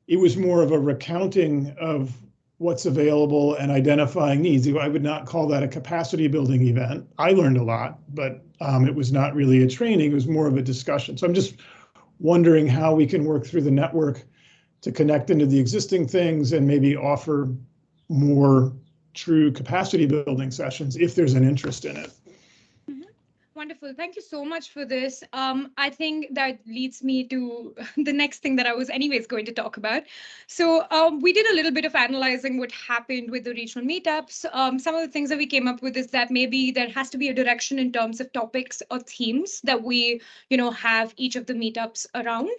it was more of a recounting of what's available and identifying needs. I would not call that a capacity building event. I learned a lot, but it was not really a training. It was more of a discussion. So I'm just wondering how we can work through the network to connect into the existing things and maybe offer more true capacity building sessions if there's an interest in it. Wonderful. Thank you so much for this. I think that leads me to the next thing that I was anyways going to talk about. So we did a little bit of analyzing what happened with the regional meetups. Some of the things that we came up with is that maybe there has to be a direction in terms of topics or themes that we, have each of the meetups around.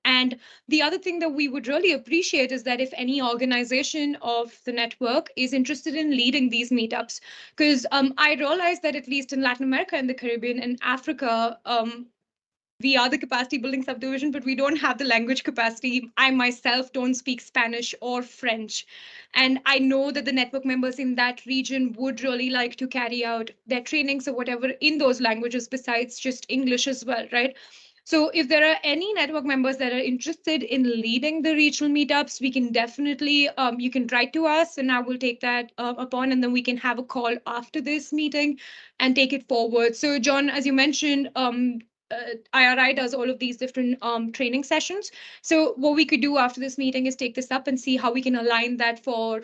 And the other thing that we would really appreciate is that if any organization of the network is interested in leading these meetups, because I realize that at least in Latin America and the Caribbean and Africa, we are the capacity building subdivision, but we don't have the language capacity. I myself don't speak Spanish or French. And I know that the network members in that region would really like to carry out their trainings or whatever in those languages besides just English as well, right? So if there are any network members that are interested in leading the regional meetups, we can definitely, you can write to us and I will take that upon, and then we can have a call after this meeting and take it forward. So John, as you mentioned, IRI does all of these different training sessions. So what we could do after this meeting is take this up and see how we can align that for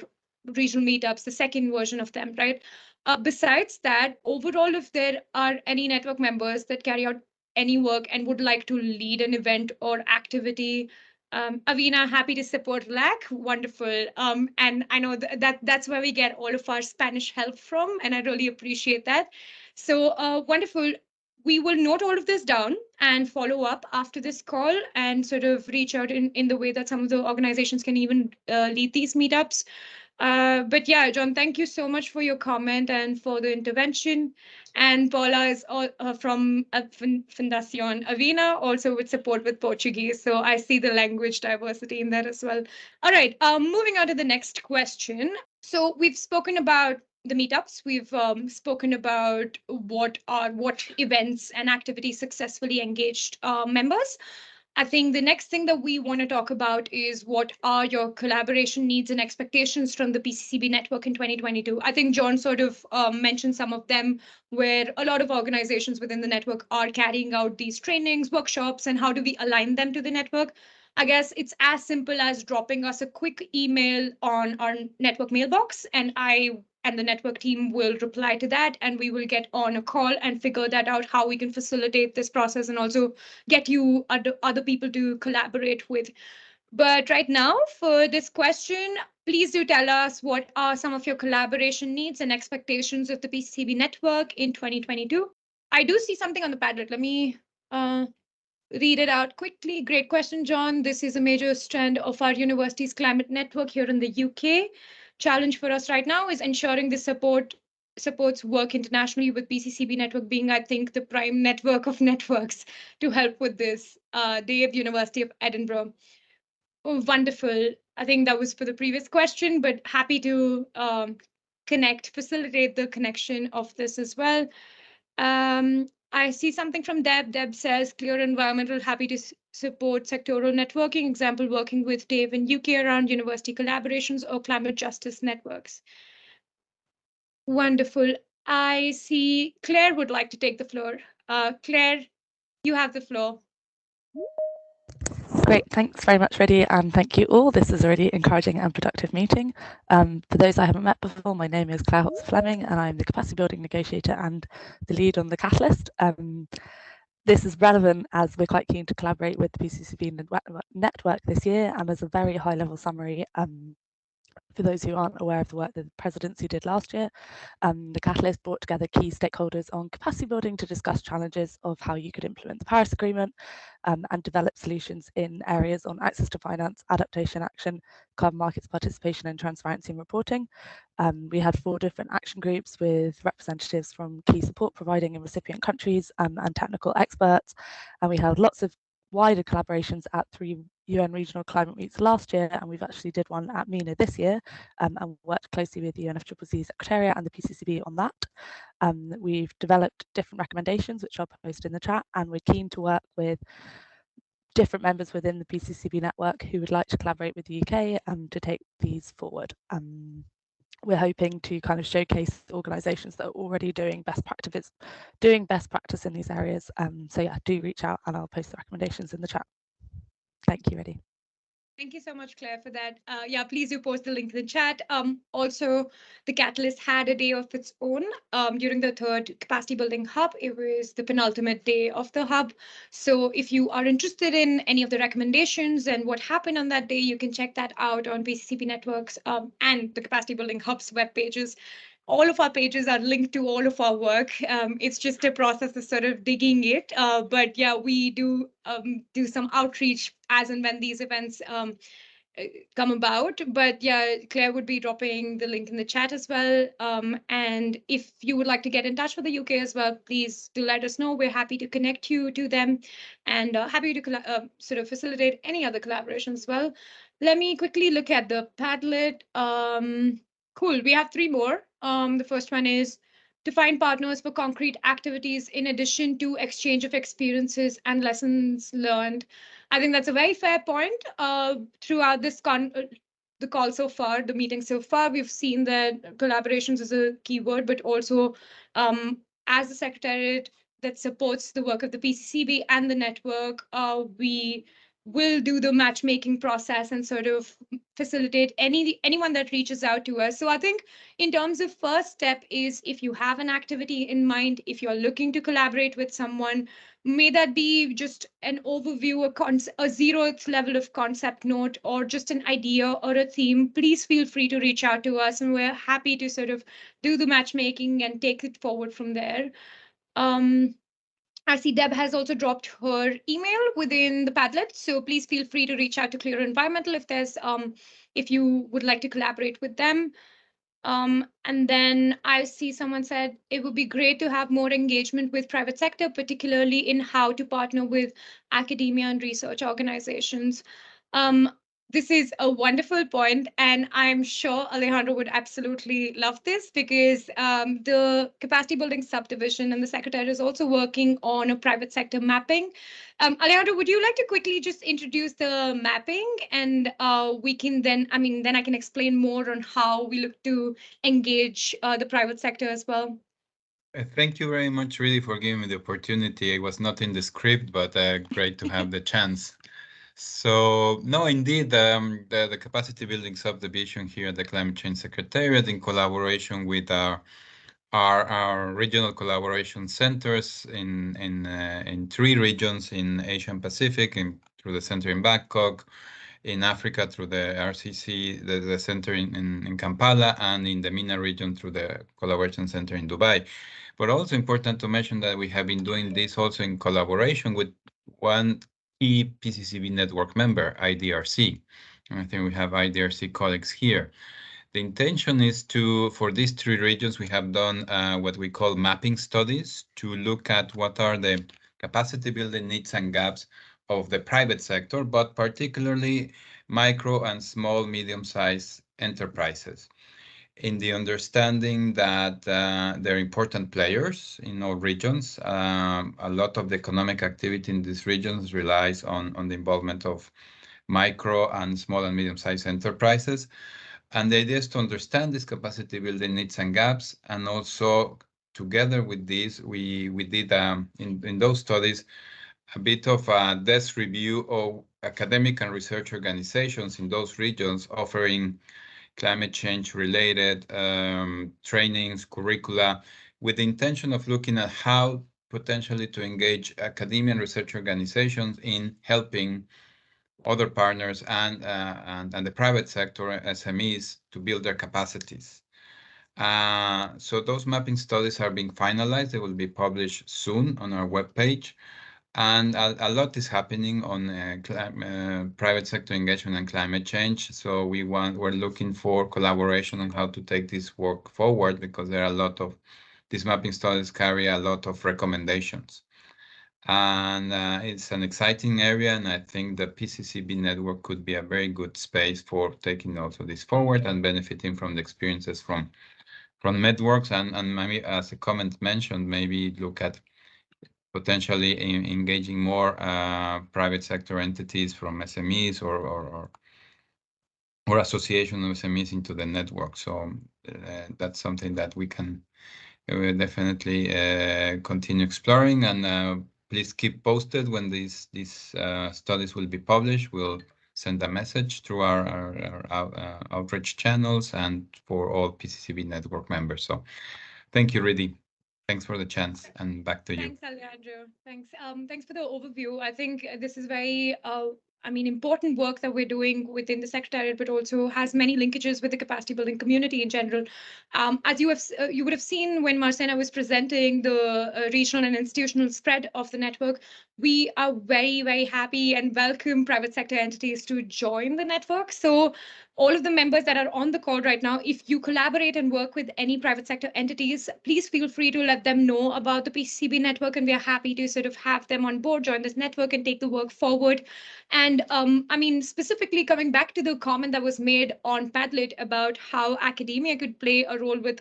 regional meetups, the second version of them, right? Besides that, overall, if there are any network members that carry out any work and would like to lead an event or activity, Avina, happy to support LAC. Wonderful. And I know that's where we get all of our Spanish help from, and I really appreciate that. So wonderful. we will note all of this down and follow up after this call and sort of reach out in the way that some of the organizations can even lead these meetups. But yeah, John, thank you so much for your comment and for the intervention. And Paula is from Fundación Avina, also with support with Portuguese. So I see the language diversity in that as well. All right, moving on to the next question. So we've spoken about the meetups. We've spoken about what events and activities successfully engaged members. I think the next thing that we want to talk about is what are your collaboration needs and expectations from the PCCB network in 2022. I think John sort of mentioned some of them, where a lot of organizations within the network are carrying out these trainings, workshops, and how do we align them to the network? I guess it's as simple as dropping us a quick email on our network mailbox, and I and the network team will reply to that, and we will get on a call and figure that out, how we can facilitate this process and also get you other people to collaborate with. But right now, for this question, please do tell us what are some of your collaboration needs and expectations of the PCCB network in 2022. I do see something on the Padlet. Let me read it out quickly. Great question, John. This is a major strand of our university's climate network here in the UK. Challenge for us right now is ensuring this supports work internationally, with PCCB network being, I think, the prime network of networks to help with this. Dave, University of Edinburgh. Oh, wonderful. I think that was for the previous question, but happy to facilitate the connection of this as well. I see something from Deb. Deb says, clear environmental, happy to support sectoral networking, example, working with Dave in UK around university collaborations or climate justice networks. Wonderful. I see Claire would like to take the floor. Claire, you have the floor. Great, thanks very much, Reddy, and thank you all. This is a really encouraging and productive meeting. For those I haven't met before, my name is Claire Hotz-Fleming, and I'm the capacity building negotiator and the lead on the Catalyst. This is relevant as we're quite keen to collaborate with the PCCB network this year, and as a very high-level summary, for those who aren't aware of the work that the presidency did last year, the Catalyst brought together key stakeholders on capacity building to discuss challenges of how you could implement the Paris Agreement and develop solutions in areas on access to finance, adaptation action, carbon markets participation, and transparency and reporting. We had 4 different action groups with representatives from key support providing and recipient countries and technical experts, and we held lots of wider collaborations at 3 UN regional climate weeks last year, and we've actually did one at MENA this year, and worked closely with the UNFCCC Secretariat and the PCCB on that. We've developed different recommendations, which I'll post in the chat, and we're keen to work with different members within the PCCB network who would like to collaborate with the UK to take these forward. We're hoping to kind of showcase organisations that are already doing best practice in these areas. So yeah, do reach out and I'll post the recommendations in the chat. Thank you, Reddy. Thank you so much, Claire, for that. Yeah, please do post the link in the chat. Also, the Catalyst had a day of its own during the 3rd Capacity Building Hub. It was the penultimate day of the hub. So if you are interested in any of the recommendations and what happened on that day, you can check that out on PCCB Networks and the Capacity Building Hub's web pages. All of our pages are linked to all of our work. It's just a process of sort of digging it. But yeah, we do some outreach as and when these events come about. But yeah, Claire would be dropping the link in the chat as well. And if you would like to get in touch with the UK as well, please do let us know. We're happy to connect you to them and happy to sort of facilitate any other collaboration as well. Let me quickly look at the Padlet. Cool, we have 3 more. The first one is to find partners for concrete activities in addition to exchange of experiences and lessons learned. I think that's a very fair point. Throughout this the call so far, the meeting so far, we've seen that collaborations is a keyword, but also as the Secretariat that supports the work of the PCCB and the network, we will do the matchmaking process and sort of facilitate anyone that reaches out to us. So I think in terms of first step is, if you have an activity in mind, if you're looking to collaborate with someone, may that be just an overview, a 0th level of concept note, or just an idea or a theme, please feel free to reach out to us, and we're happy to sort of do the matchmaking and take it forward from there. I see Deb has also dropped her email within the Padlet, so please feel free to reach out to Clear Environmental if you would like to collaborate with them. And then I see someone said it would be great to have more engagement with private sector, particularly in how to partner with academia and research organizations. This is a wonderful point, and I'm sure Alejandro would absolutely love this because the capacity building subdivision and the secretary is also working on a private sector mapping. Alejandro, would you like to quickly just introduce the mapping, and we can then I can explain more on how we look to engage the private sector as well. Thank you very much, really, for giving me the opportunity. It was not in the script, but great to have the chance. So, no, indeed, the capacity building subdivision here at the Climate Change Secretariat, in collaboration with our regional collaboration centers in 3 regions in Asia and Pacific, through the center in Bangkok, in Africa through the RCC, the center in Kampala, and in the MENA region through the collaboration center in Dubai. But also important to mention that we have been doing this also in collaboration with one key PCCB network member, IDRC. And I think we have IDRC colleagues here. The intention is for these 3 regions, we have done what we call mapping studies to look at what are the capacity building needs and gaps of the private sector, but particularly micro and small, medium-sized enterprises, in the understanding that they're important players in all regions. A lot of the economic activity in these regions relies on the involvement of micro and small and medium-sized enterprises. And the idea is to understand this capacity building needs and gaps, and also together with this, we did in those studies a bit of a desk review of academic and research organizations in those regions offering climate change related trainings, curricula, with the intention of looking at how potentially to engage academia and research organizations in helping other partners and the private sector, SMEs, to build their capacities. So those mapping studies are being finalized. They will be published soon on our webpage. And a lot is happening on private sector engagement and climate change. So we're looking for collaboration on how to take this work forward, because there are a lot of these mapping studies carry a lot of recommendations. And it's an exciting area, and I think the PCCB network could be a very good space for taking also this forward and benefiting from the experiences from networks, and maybe, as a comment mentioned, maybe look at potentially engaging more private sector entities from SMEs or association of SMEs into the network. So that's something that we can definitely continue exploring, and please keep posted when these studies will be published. We'll send a message through our outreach channels and for all PCCB network members. So thank you, Ridi. Thanks for the chance, and back to you. Thanks, Alejandro. Thanks. Thanks for the overview. I think this is very important work that we're doing within the Secretariat, but also has many linkages with the capacity building community in general. As you would have seen when Marcena was presenting the regional and institutional spread of the network, we are very, very happy and welcome private sector entities to join the network. So all of the members that are on the call right now, if you collaborate and work with any private sector entities, please feel free to let them know about the PCCB network, and we are happy to sort of have them on board, join this network, and take the work forward. And specifically coming back to the comment that was made on Padlet about how academia could play a role with,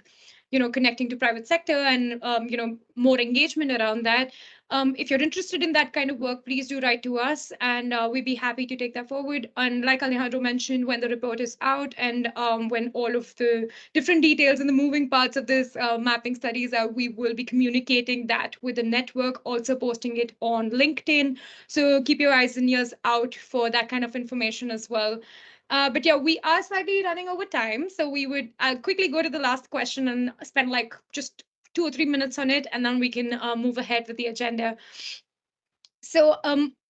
connecting to private sector and, more engagement around that. If you're interested in that kind of work, please do write to us, and we'd be happy to take that forward. And like Alejandro mentioned, when the report is out and when all of the different details and the moving parts of this mapping studies are, we will be communicating that with the network, also posting it on LinkedIn. So keep your eyes and ears out for that kind of information as well. But yeah, we are slightly running over time, so I'll quickly go to the last question and spend like just 2 or 3 minutes on it, and then we can move ahead with the agenda. So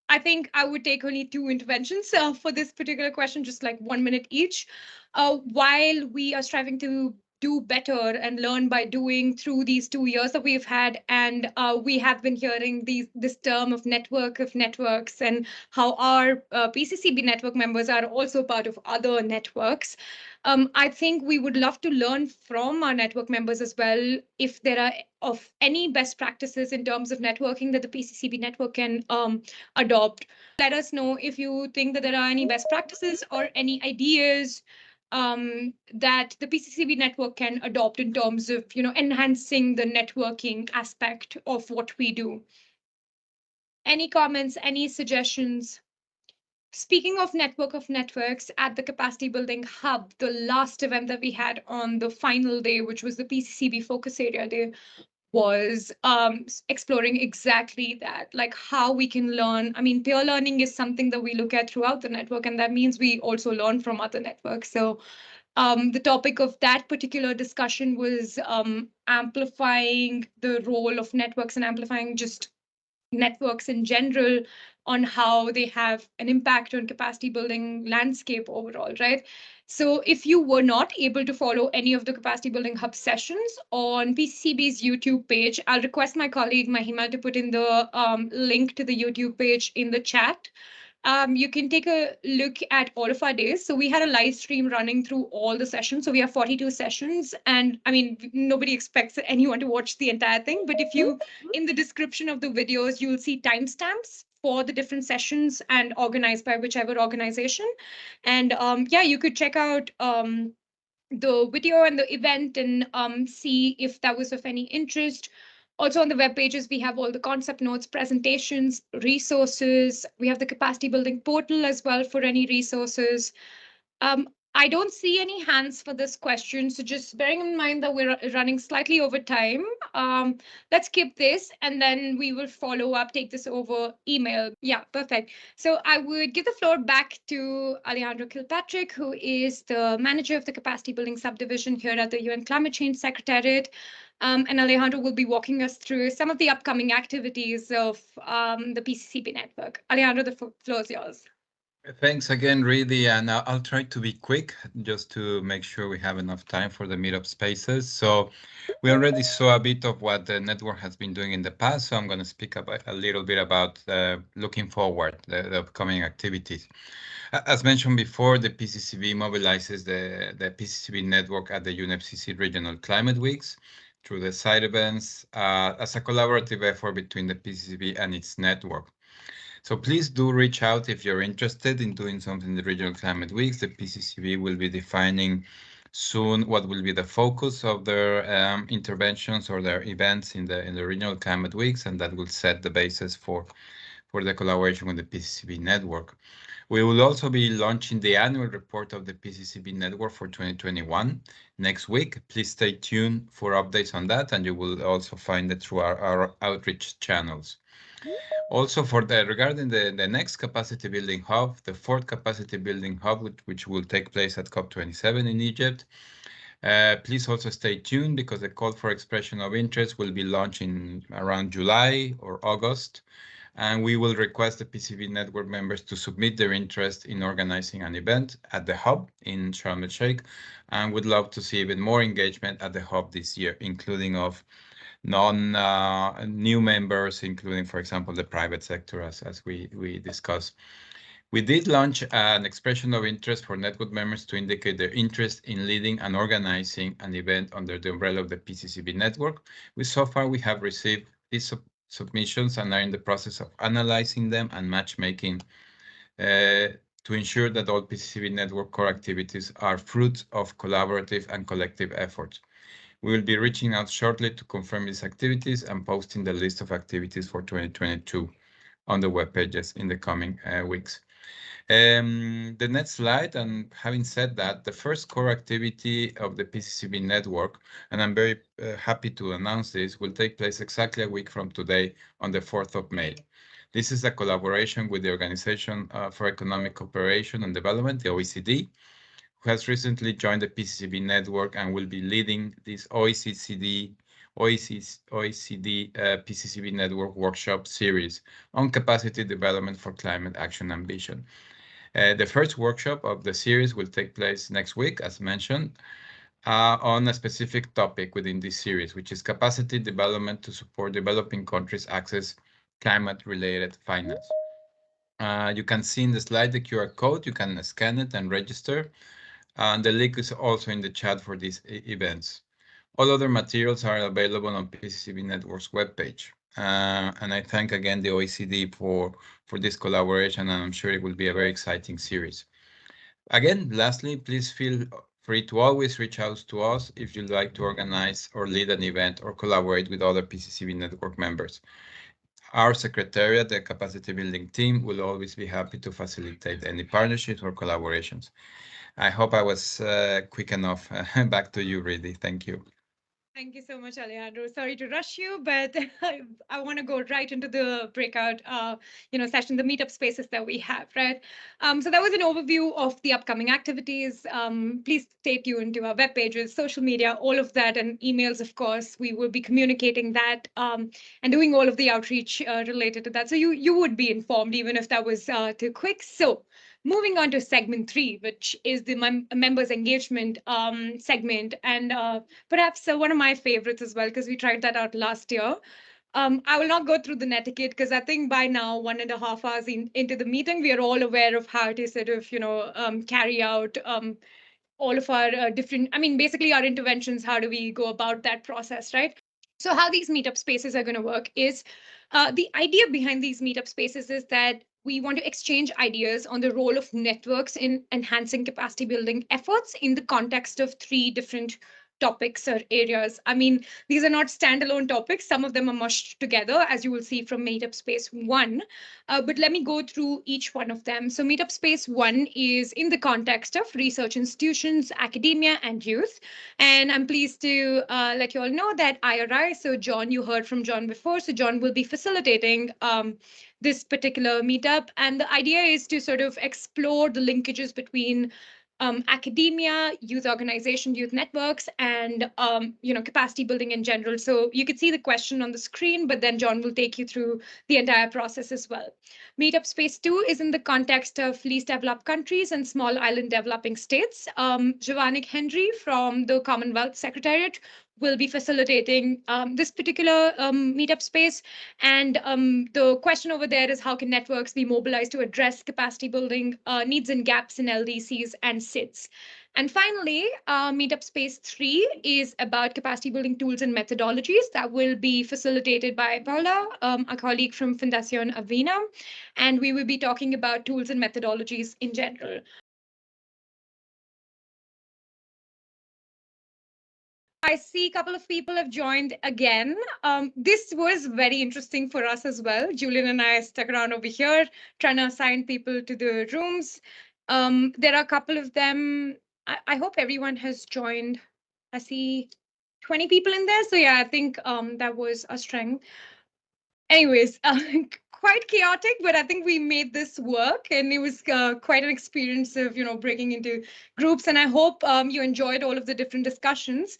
I think I would take only 2 interventions for this particular question, just like 1 minute each. While we are striving to do better and learn by doing through these 2 years that we've had. And we have been hearing this term of network of networks, and how our PCCB network members are also part of other networks. I think we would love to learn from our network members as well, if there are of any best practices in terms of networking that the PCCB network can adopt. Let us know if you think that there are any best practices or any ideas that the PCCB network can adopt in terms of, enhancing the networking aspect of what we do. Any comments, any suggestions? Speaking of network of networks, at the Capacity Building Hub, the last event that we had on the final day, which was the PCCB Focus Area Day, was exploring exactly that, like how we can learn. I mean, peer learning is something that we look at throughout the network, and that means we also learn from other networks. So the topic of that particular discussion was amplifying the role of networks and amplifying just networks in general on how they have an impact on capacity building landscape overall, right? So if you were not able to follow any of the Capacity Building Hub sessions on PCCB's YouTube page, I'll request my colleague Mahima to put in the link to the YouTube page in the chat. You can take a look at all of our days. So we had a live stream running through all the sessions. So we have 42 sessions. And I mean, nobody expects anyone to watch the entire thing. But if you, in the description of the videos, you'll see timestamps for the different sessions and organized by whichever organization. And yeah, you could check out the video and the event and see if that was of any interest. Also on the web pages, we have all the concept notes, presentations, resources. We have the capacity building portal as well for any resources. I don't see any hands for this question, so just bearing in mind that we're running slightly over time, let's skip this and then we will follow up, take this over email. Yeah, perfect. So I would give the floor back to Alejandro Kilpatrick, who is the manager of the Capacity Building Subdivision here at the UN Climate Change Secretariat. And Alejandro will be walking us through some of the upcoming activities of the PCCB network. Alejandro, the floor is yours. Thanks again, Reedy, and I'll try to be quick just to make sure we have enough time for the meetup spaces. So we already saw a bit of what the network has been doing in the past, so I'm going to speak about a little bit about looking forward, the upcoming activities. As mentioned before, the PCCB mobilizes the PCCB network at the UNFCCC Regional Climate Weeks through the side events as a collaborative effort between the PCCB and its network. So please do reach out if you're interested in doing something in the Regional Climate Weeks. The PCCB will be defining soon what will be the focus of their interventions or their events in the Regional Climate Weeks, and that will set the basis for the collaboration with the PCCB network. We will also be launching the annual report of the PCCB network for 2021 next week. Please stay tuned for updates on that, and you will also find it through our outreach channels. Also, regarding the next capacity building hub, the fourth capacity building hub, which will take place at COP27 in Egypt. Please also stay tuned because the call for expression of interest will be launching around July or August. And we will request the PCCB network members to submit their interest in organizing an event at the hub in Sharm el-Sheikh, and would love to see even more engagement at the hub this year, including of new members, including, for example, the private sector, as we discussed. We did launch an expression of interest for network members to indicate their interest in leading and organizing an event under the umbrella of the PCCB network. So far, we have received these submissions and are in the process of analyzing them and matchmaking to ensure that all PCCB network core activities are fruits of collaborative and collective efforts. We will be reaching out shortly to confirm these activities and posting the list of activities for 2022 on the web pages in the coming weeks. The next slide, and having said that, the first core activity of the PCCB network, and I'm very happy to announce this, will take place exactly a week from today on the 4th of May. This is a collaboration with the Organization for Economic Cooperation and Development, the OECD, who has recently joined the PCCB network and will be leading this OECD PCCB network workshop series on capacity development for climate action ambition. The first workshop of the series will take place next week, as mentioned, on a specific topic within this series, which is capacity development to support developing countries access climate-related finance. You can see in the slide the QR code. You can scan it and register. And the link is also in the chat for these events. All other materials are available on PCCB Network's webpage. And I thank again the OECD for this collaboration, and I'm sure it will be a very exciting series. Again, lastly, please feel free to always reach out to us if you'd like to organize or lead an event or collaborate with other PCCB Network members. Our secretariat, the capacity building team, will always be happy to facilitate any partnerships or collaborations. I hope I was quick enough. Back to you, Riddhi. Thank you. Thank you so much, Alejandro. Sorry to rush you, but I want to go right into the breakout, session, the meetup spaces that we have, right? So that was an overview of the upcoming activities. Please stay tuned to our web pages, social media, all of that, and emails, of course. We will be communicating that and doing all of the outreach related to that. So you would be informed, even if that was too quick. So moving on to segment 3, which is the members engagement segment, and perhaps one of my favorites as well, because we tried that out last year. I will not go through the netiquette because I think by now, 1.5 hours into the meeting, we are all aware of how to sort of, carry out all of our different, basically our interventions. How do we go about that process, right? So how these meetup spaces are going to work is the idea behind these meetup spaces is that we want to exchange ideas on the role of networks in enhancing capacity building efforts in the context of 3 different topics or areas. These are not standalone topics. Some of them are mushed together, as you will see from Meetup Space 1. But let me go through each one of them. So Meetup Space 1 is in the context of research institutions, academia, and youth. And I'm pleased to let you all know that IRI, so John, you heard from John before, so John will be facilitating this particular meetup. And the idea is to sort of explore the linkages between academia, youth organization, youth networks, and capacity building in general. So you could see the question on the screen, but then John will take you through the entire process as well. Meetup Space 2 is in the context of least developed countries and small island developing states. Giovanni Henry from the Commonwealth Secretariat will be facilitating this particular meetup space. And the question over there is, how can networks be mobilized to address capacity building needs and gaps in LDCs and SIDS? And finally, Meetup Space 3 is about capacity building tools and methodologies that will be facilitated by Paula, a colleague from Fundación Avina. And we will be talking about tools and methodologies in general. I see a couple of people have joined again. This was very interesting for us as well. Julian and I stuck around over here trying to assign people to the rooms. There are a couple of them. I hope everyone has joined. I see 20 people in there. So yeah, I think that was a strength. Anyways, quite chaotic, but I think we made this work, and it was quite an experience of, breaking into groups. And I hope you enjoyed all of the different discussions.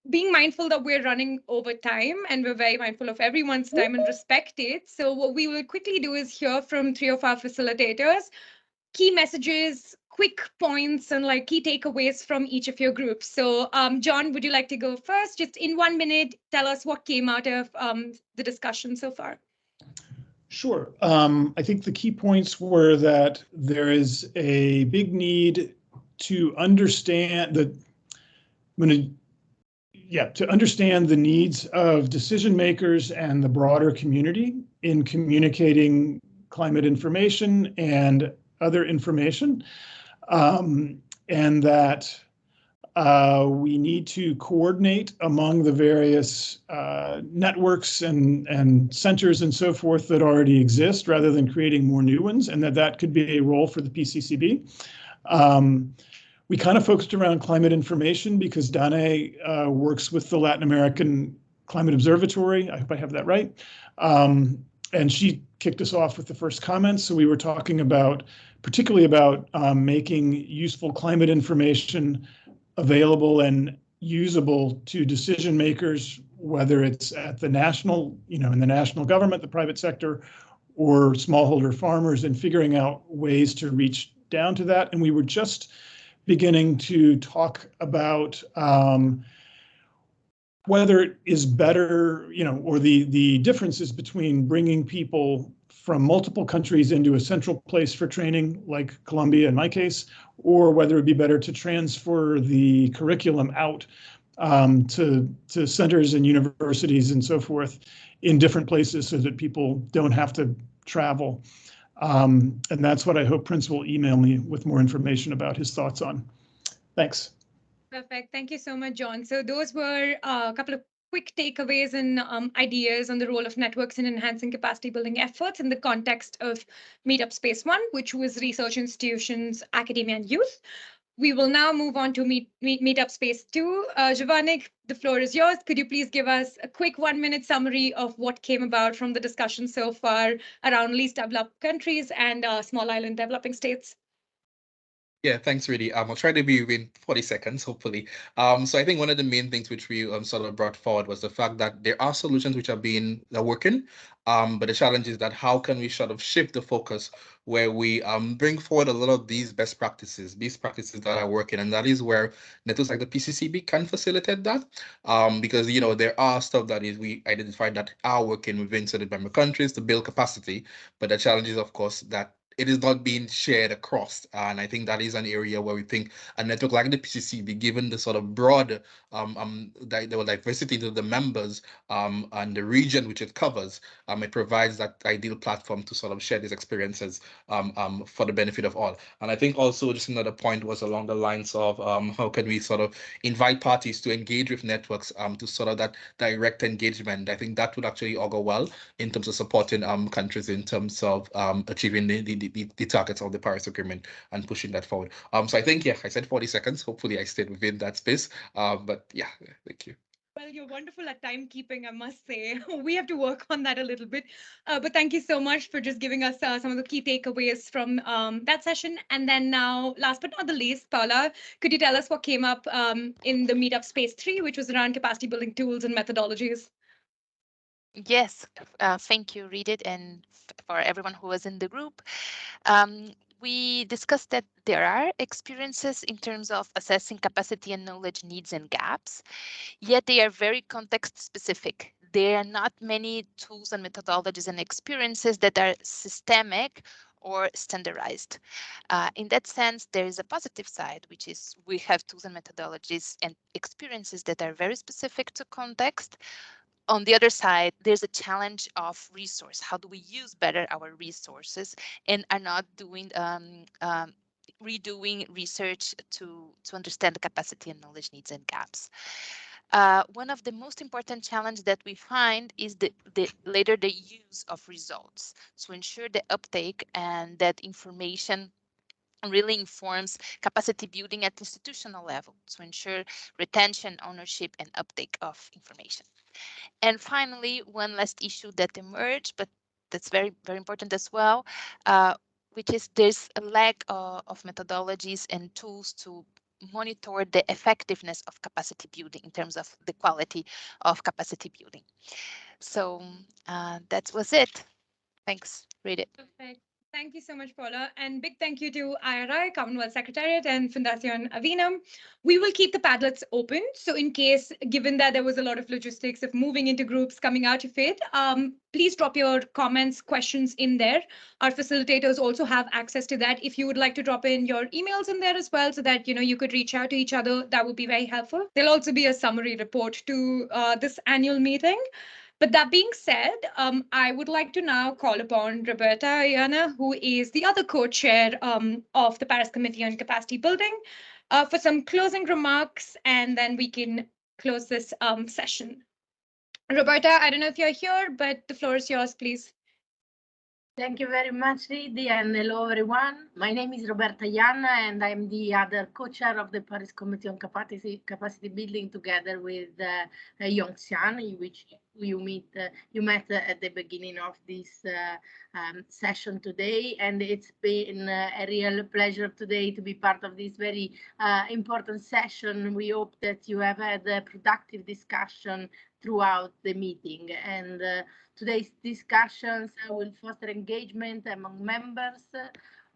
Being mindful that we're running over time, and we're very mindful of everyone's time and respect it. So what we will quickly do is hear from 3 of our facilitators, key messages, quick points, and key takeaways from each of your groups. So John, would you like to go first? Just in 1 minute, tell us what came out of the discussion so far. Sure. I think the key points were that there is a big need to understand to understand the needs of decision makers and the broader community in communicating climate information and other information, and that we need to coordinate among the various networks and centers and so forth that already exist rather than creating more new ones, and that could be a role for the PCCB. We kind of focused around climate information because Dane works with the Latin American Climate Observatory. I hope I have that right. And she kicked us off with the first comments. So we were talking particularly about making useful climate information available and usable to decision makers, whether it's at the national, in the national government, the private sector, or smallholder farmers, and figuring out ways to reach down to that. And we were just beginning to talk about whether it is better, or the differences between bringing people from multiple countries into a central place for training, like Columbia in my case, or whether it'd be better to transfer the curriculum out to centers and universities and so forth in different places so that people don't have to travel. And that's what I hope Prince will email me with more information about his thoughts on. Thanks. Perfect. Thank you so much, John. So those were a couple of quick takeaways and ideas on the role of networks in enhancing capacity building efforts in the context of Meetup Space One, which was research institutions, academia, and youth. We will now move on to Meetup Space 2. Giovanni, the floor is yours. Could you please give us a quick 1-minute summary of what came about from the discussion so far around least developed countries and small island developing states? Yeah, thanks, really. I'll try to be within 40 seconds, hopefully. So I think one of the main things which we sort of brought forward was the fact that there are solutions which are working, but the challenge is that how can we sort of shift the focus where we bring forward a lot of these best practices, that are working, and that is where networks like the PCCB can facilitate that, because there are stuff that is we identified that are working within certain member countries to build capacity, but the challenge is, of course, that it is not being shared across. And I think that is an area where we think a network like the PCCB, given the sort of broad diversity to the members and the region which it covers, it provides that ideal platform to sort of share these experiences for the benefit of all. And I think also just another point was along the lines of how can we sort of invite parties to engage with networks to sort of that direct engagement. I think that would actually augur well in terms of supporting countries in terms of achieving the targets of the Paris Agreement and pushing that forward. So I think, yeah, I said 40 seconds. Hopefully I stayed within that space. But yeah, thank you. Well, you're wonderful at timekeeping, I must say. We have to work on that a little bit. But thank you so much for just giving us some of the key takeaways from that session. And then now, last but not the least, Paula, could you tell us what came up in the Meetup Space 3, which was around capacity building tools and methodologies? Yes, thank you, Read It, and for everyone who was in the group. We discussed that there are experiences in terms of assessing capacity and knowledge needs and gaps, yet they are very context specific. There are not many tools and methodologies and experiences that are systemic or standardized. In that sense, there is a positive side, which is we have tools and methodologies and experiences that are very specific to context. On the other side, there's a challenge of resource. How do we use better our resources and are not doing redoing research to understand the capacity and knowledge needs and gaps. One of the most important challenges that we find is the use of results to ensure the uptake and that information really informs capacity building at institutional level to ensure retention, ownership, and uptake of information. And finally, one last issue that emerged, but that's very, very important as well, which is there's a lack of methodologies and tools to monitor the effectiveness of capacity building in terms of the quality of capacity building. So that was it. Thanks. Read it. Perfect. Thank you so much, Paula. And big thank you to IRI, Commonwealth Secretariat, and Fundación Avinam. We will keep the Padlets open. So in case, given that there was a lot of logistics of moving into groups coming out of it, please drop your comments, questions in there. Our facilitators also have access to that. If you would like to drop in your emails in there as well, so that you could reach out to each other, that would be very helpful. There'll also be a summary report to this annual meeting. But that being said, I would like to now call upon Roberta Ayana, who is the other co-chair of the Paris Committee on Capacity Building, for some closing remarks, and then we can close this session. Roberta, I don't know if you're here, but the floor is yours, please. Thank you very much, Riddhi, and hello, everyone. My name is Roberta Ianna, and I'm the other co-chair of the Paris Committee on Capacity Building, together with Yongxian, which you met at the beginning of this session today. And it's been a real pleasure today to be part of this very important session. We hope that you have had a productive discussion throughout the meeting. And today's discussions will foster engagement among members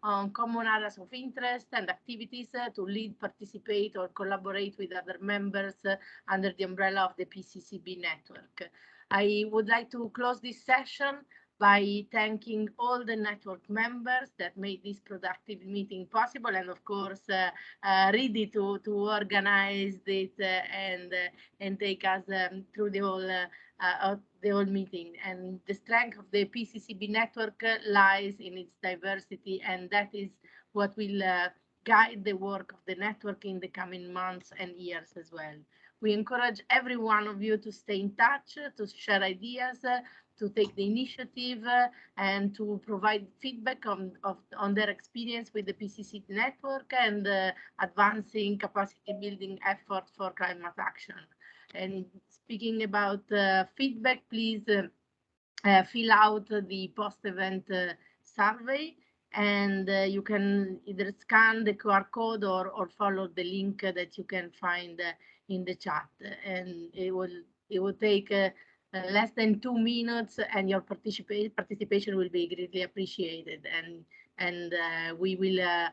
on common areas of interest and activities to lead, participate, or collaborate with other members under the umbrella of the PCCB network. I would like to close this session by thanking all the network members that made this productive meeting possible, and of course, Ridi to organize it and take us through the whole meeting. And the strength of the PCCB network lies in its diversity, and that is what will guide the work of the network in the coming months and years as well. We encourage every one of you to stay in touch, to share ideas, to take the initiative and to provide feedback on their experience with the PCC network and advancing capacity building efforts for climate action. And speaking about feedback, please fill out the post-event survey, and you can either scan the QR code or follow the link that you can find in the chat, and it will take less than 2 minutes, and your participation will be greatly appreciated. And we will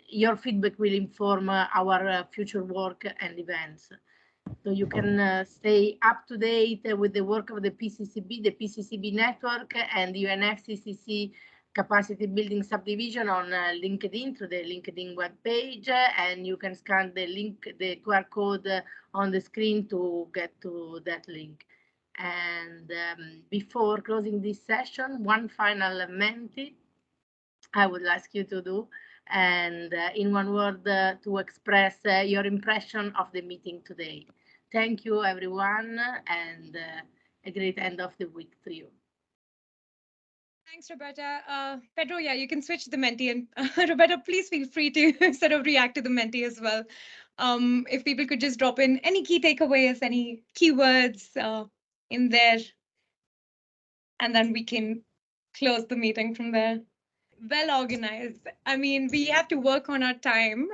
your feedback will inform our future work and events. So you can stay up to date with the work of the PCCB network, and the UNFCCC capacity building subdivision on LinkedIn through the LinkedIn webpage, and you can scan the QR code on the screen to get to that link. And before closing this session, one final menti I would ask you to do, and in one word to express your impression of the meeting today. Thank you, everyone, and a great end of the week to you. Thanks, Roberta. Pedro, yeah, you can switch to the Menti, and Roberta, please feel free to sort of react to the Menti as well. If people could just drop in any key takeaways, any keywords in there, and then we can close the meeting from there. Well organized. I mean, we have to work on our time,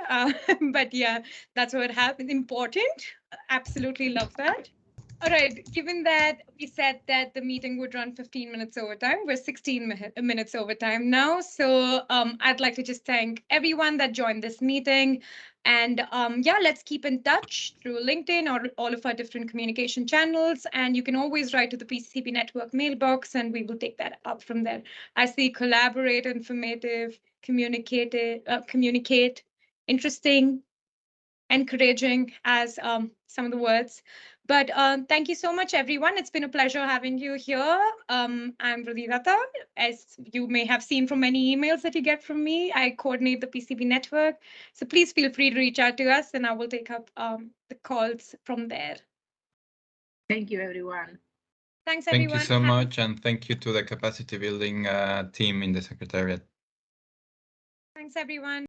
but yeah, that's what happened. Important. Absolutely love that. All right, given that we said that the meeting would run 15 minutes over time, we're 16 minutes over time now. So I'd like to just thank everyone that joined this meeting. And yeah, let's keep in touch through LinkedIn or all of our different communication channels. And you can always write to the PCCB Network mailbox, and we will take that up from there. I see collaborate, informative, communicate, interesting, encouraging as some of the words. But thank you so much, everyone. It's been a pleasure having you here. I'm Radhirata. As you may have seen from many emails that you get from me, I coordinate the PCB network. So please feel free to reach out to us, and I will take up the calls from there. Thank you, everyone. Thanks, everyone. Thank you so much, and thank you to the capacity building team in the Secretariat. Thanks, everyone.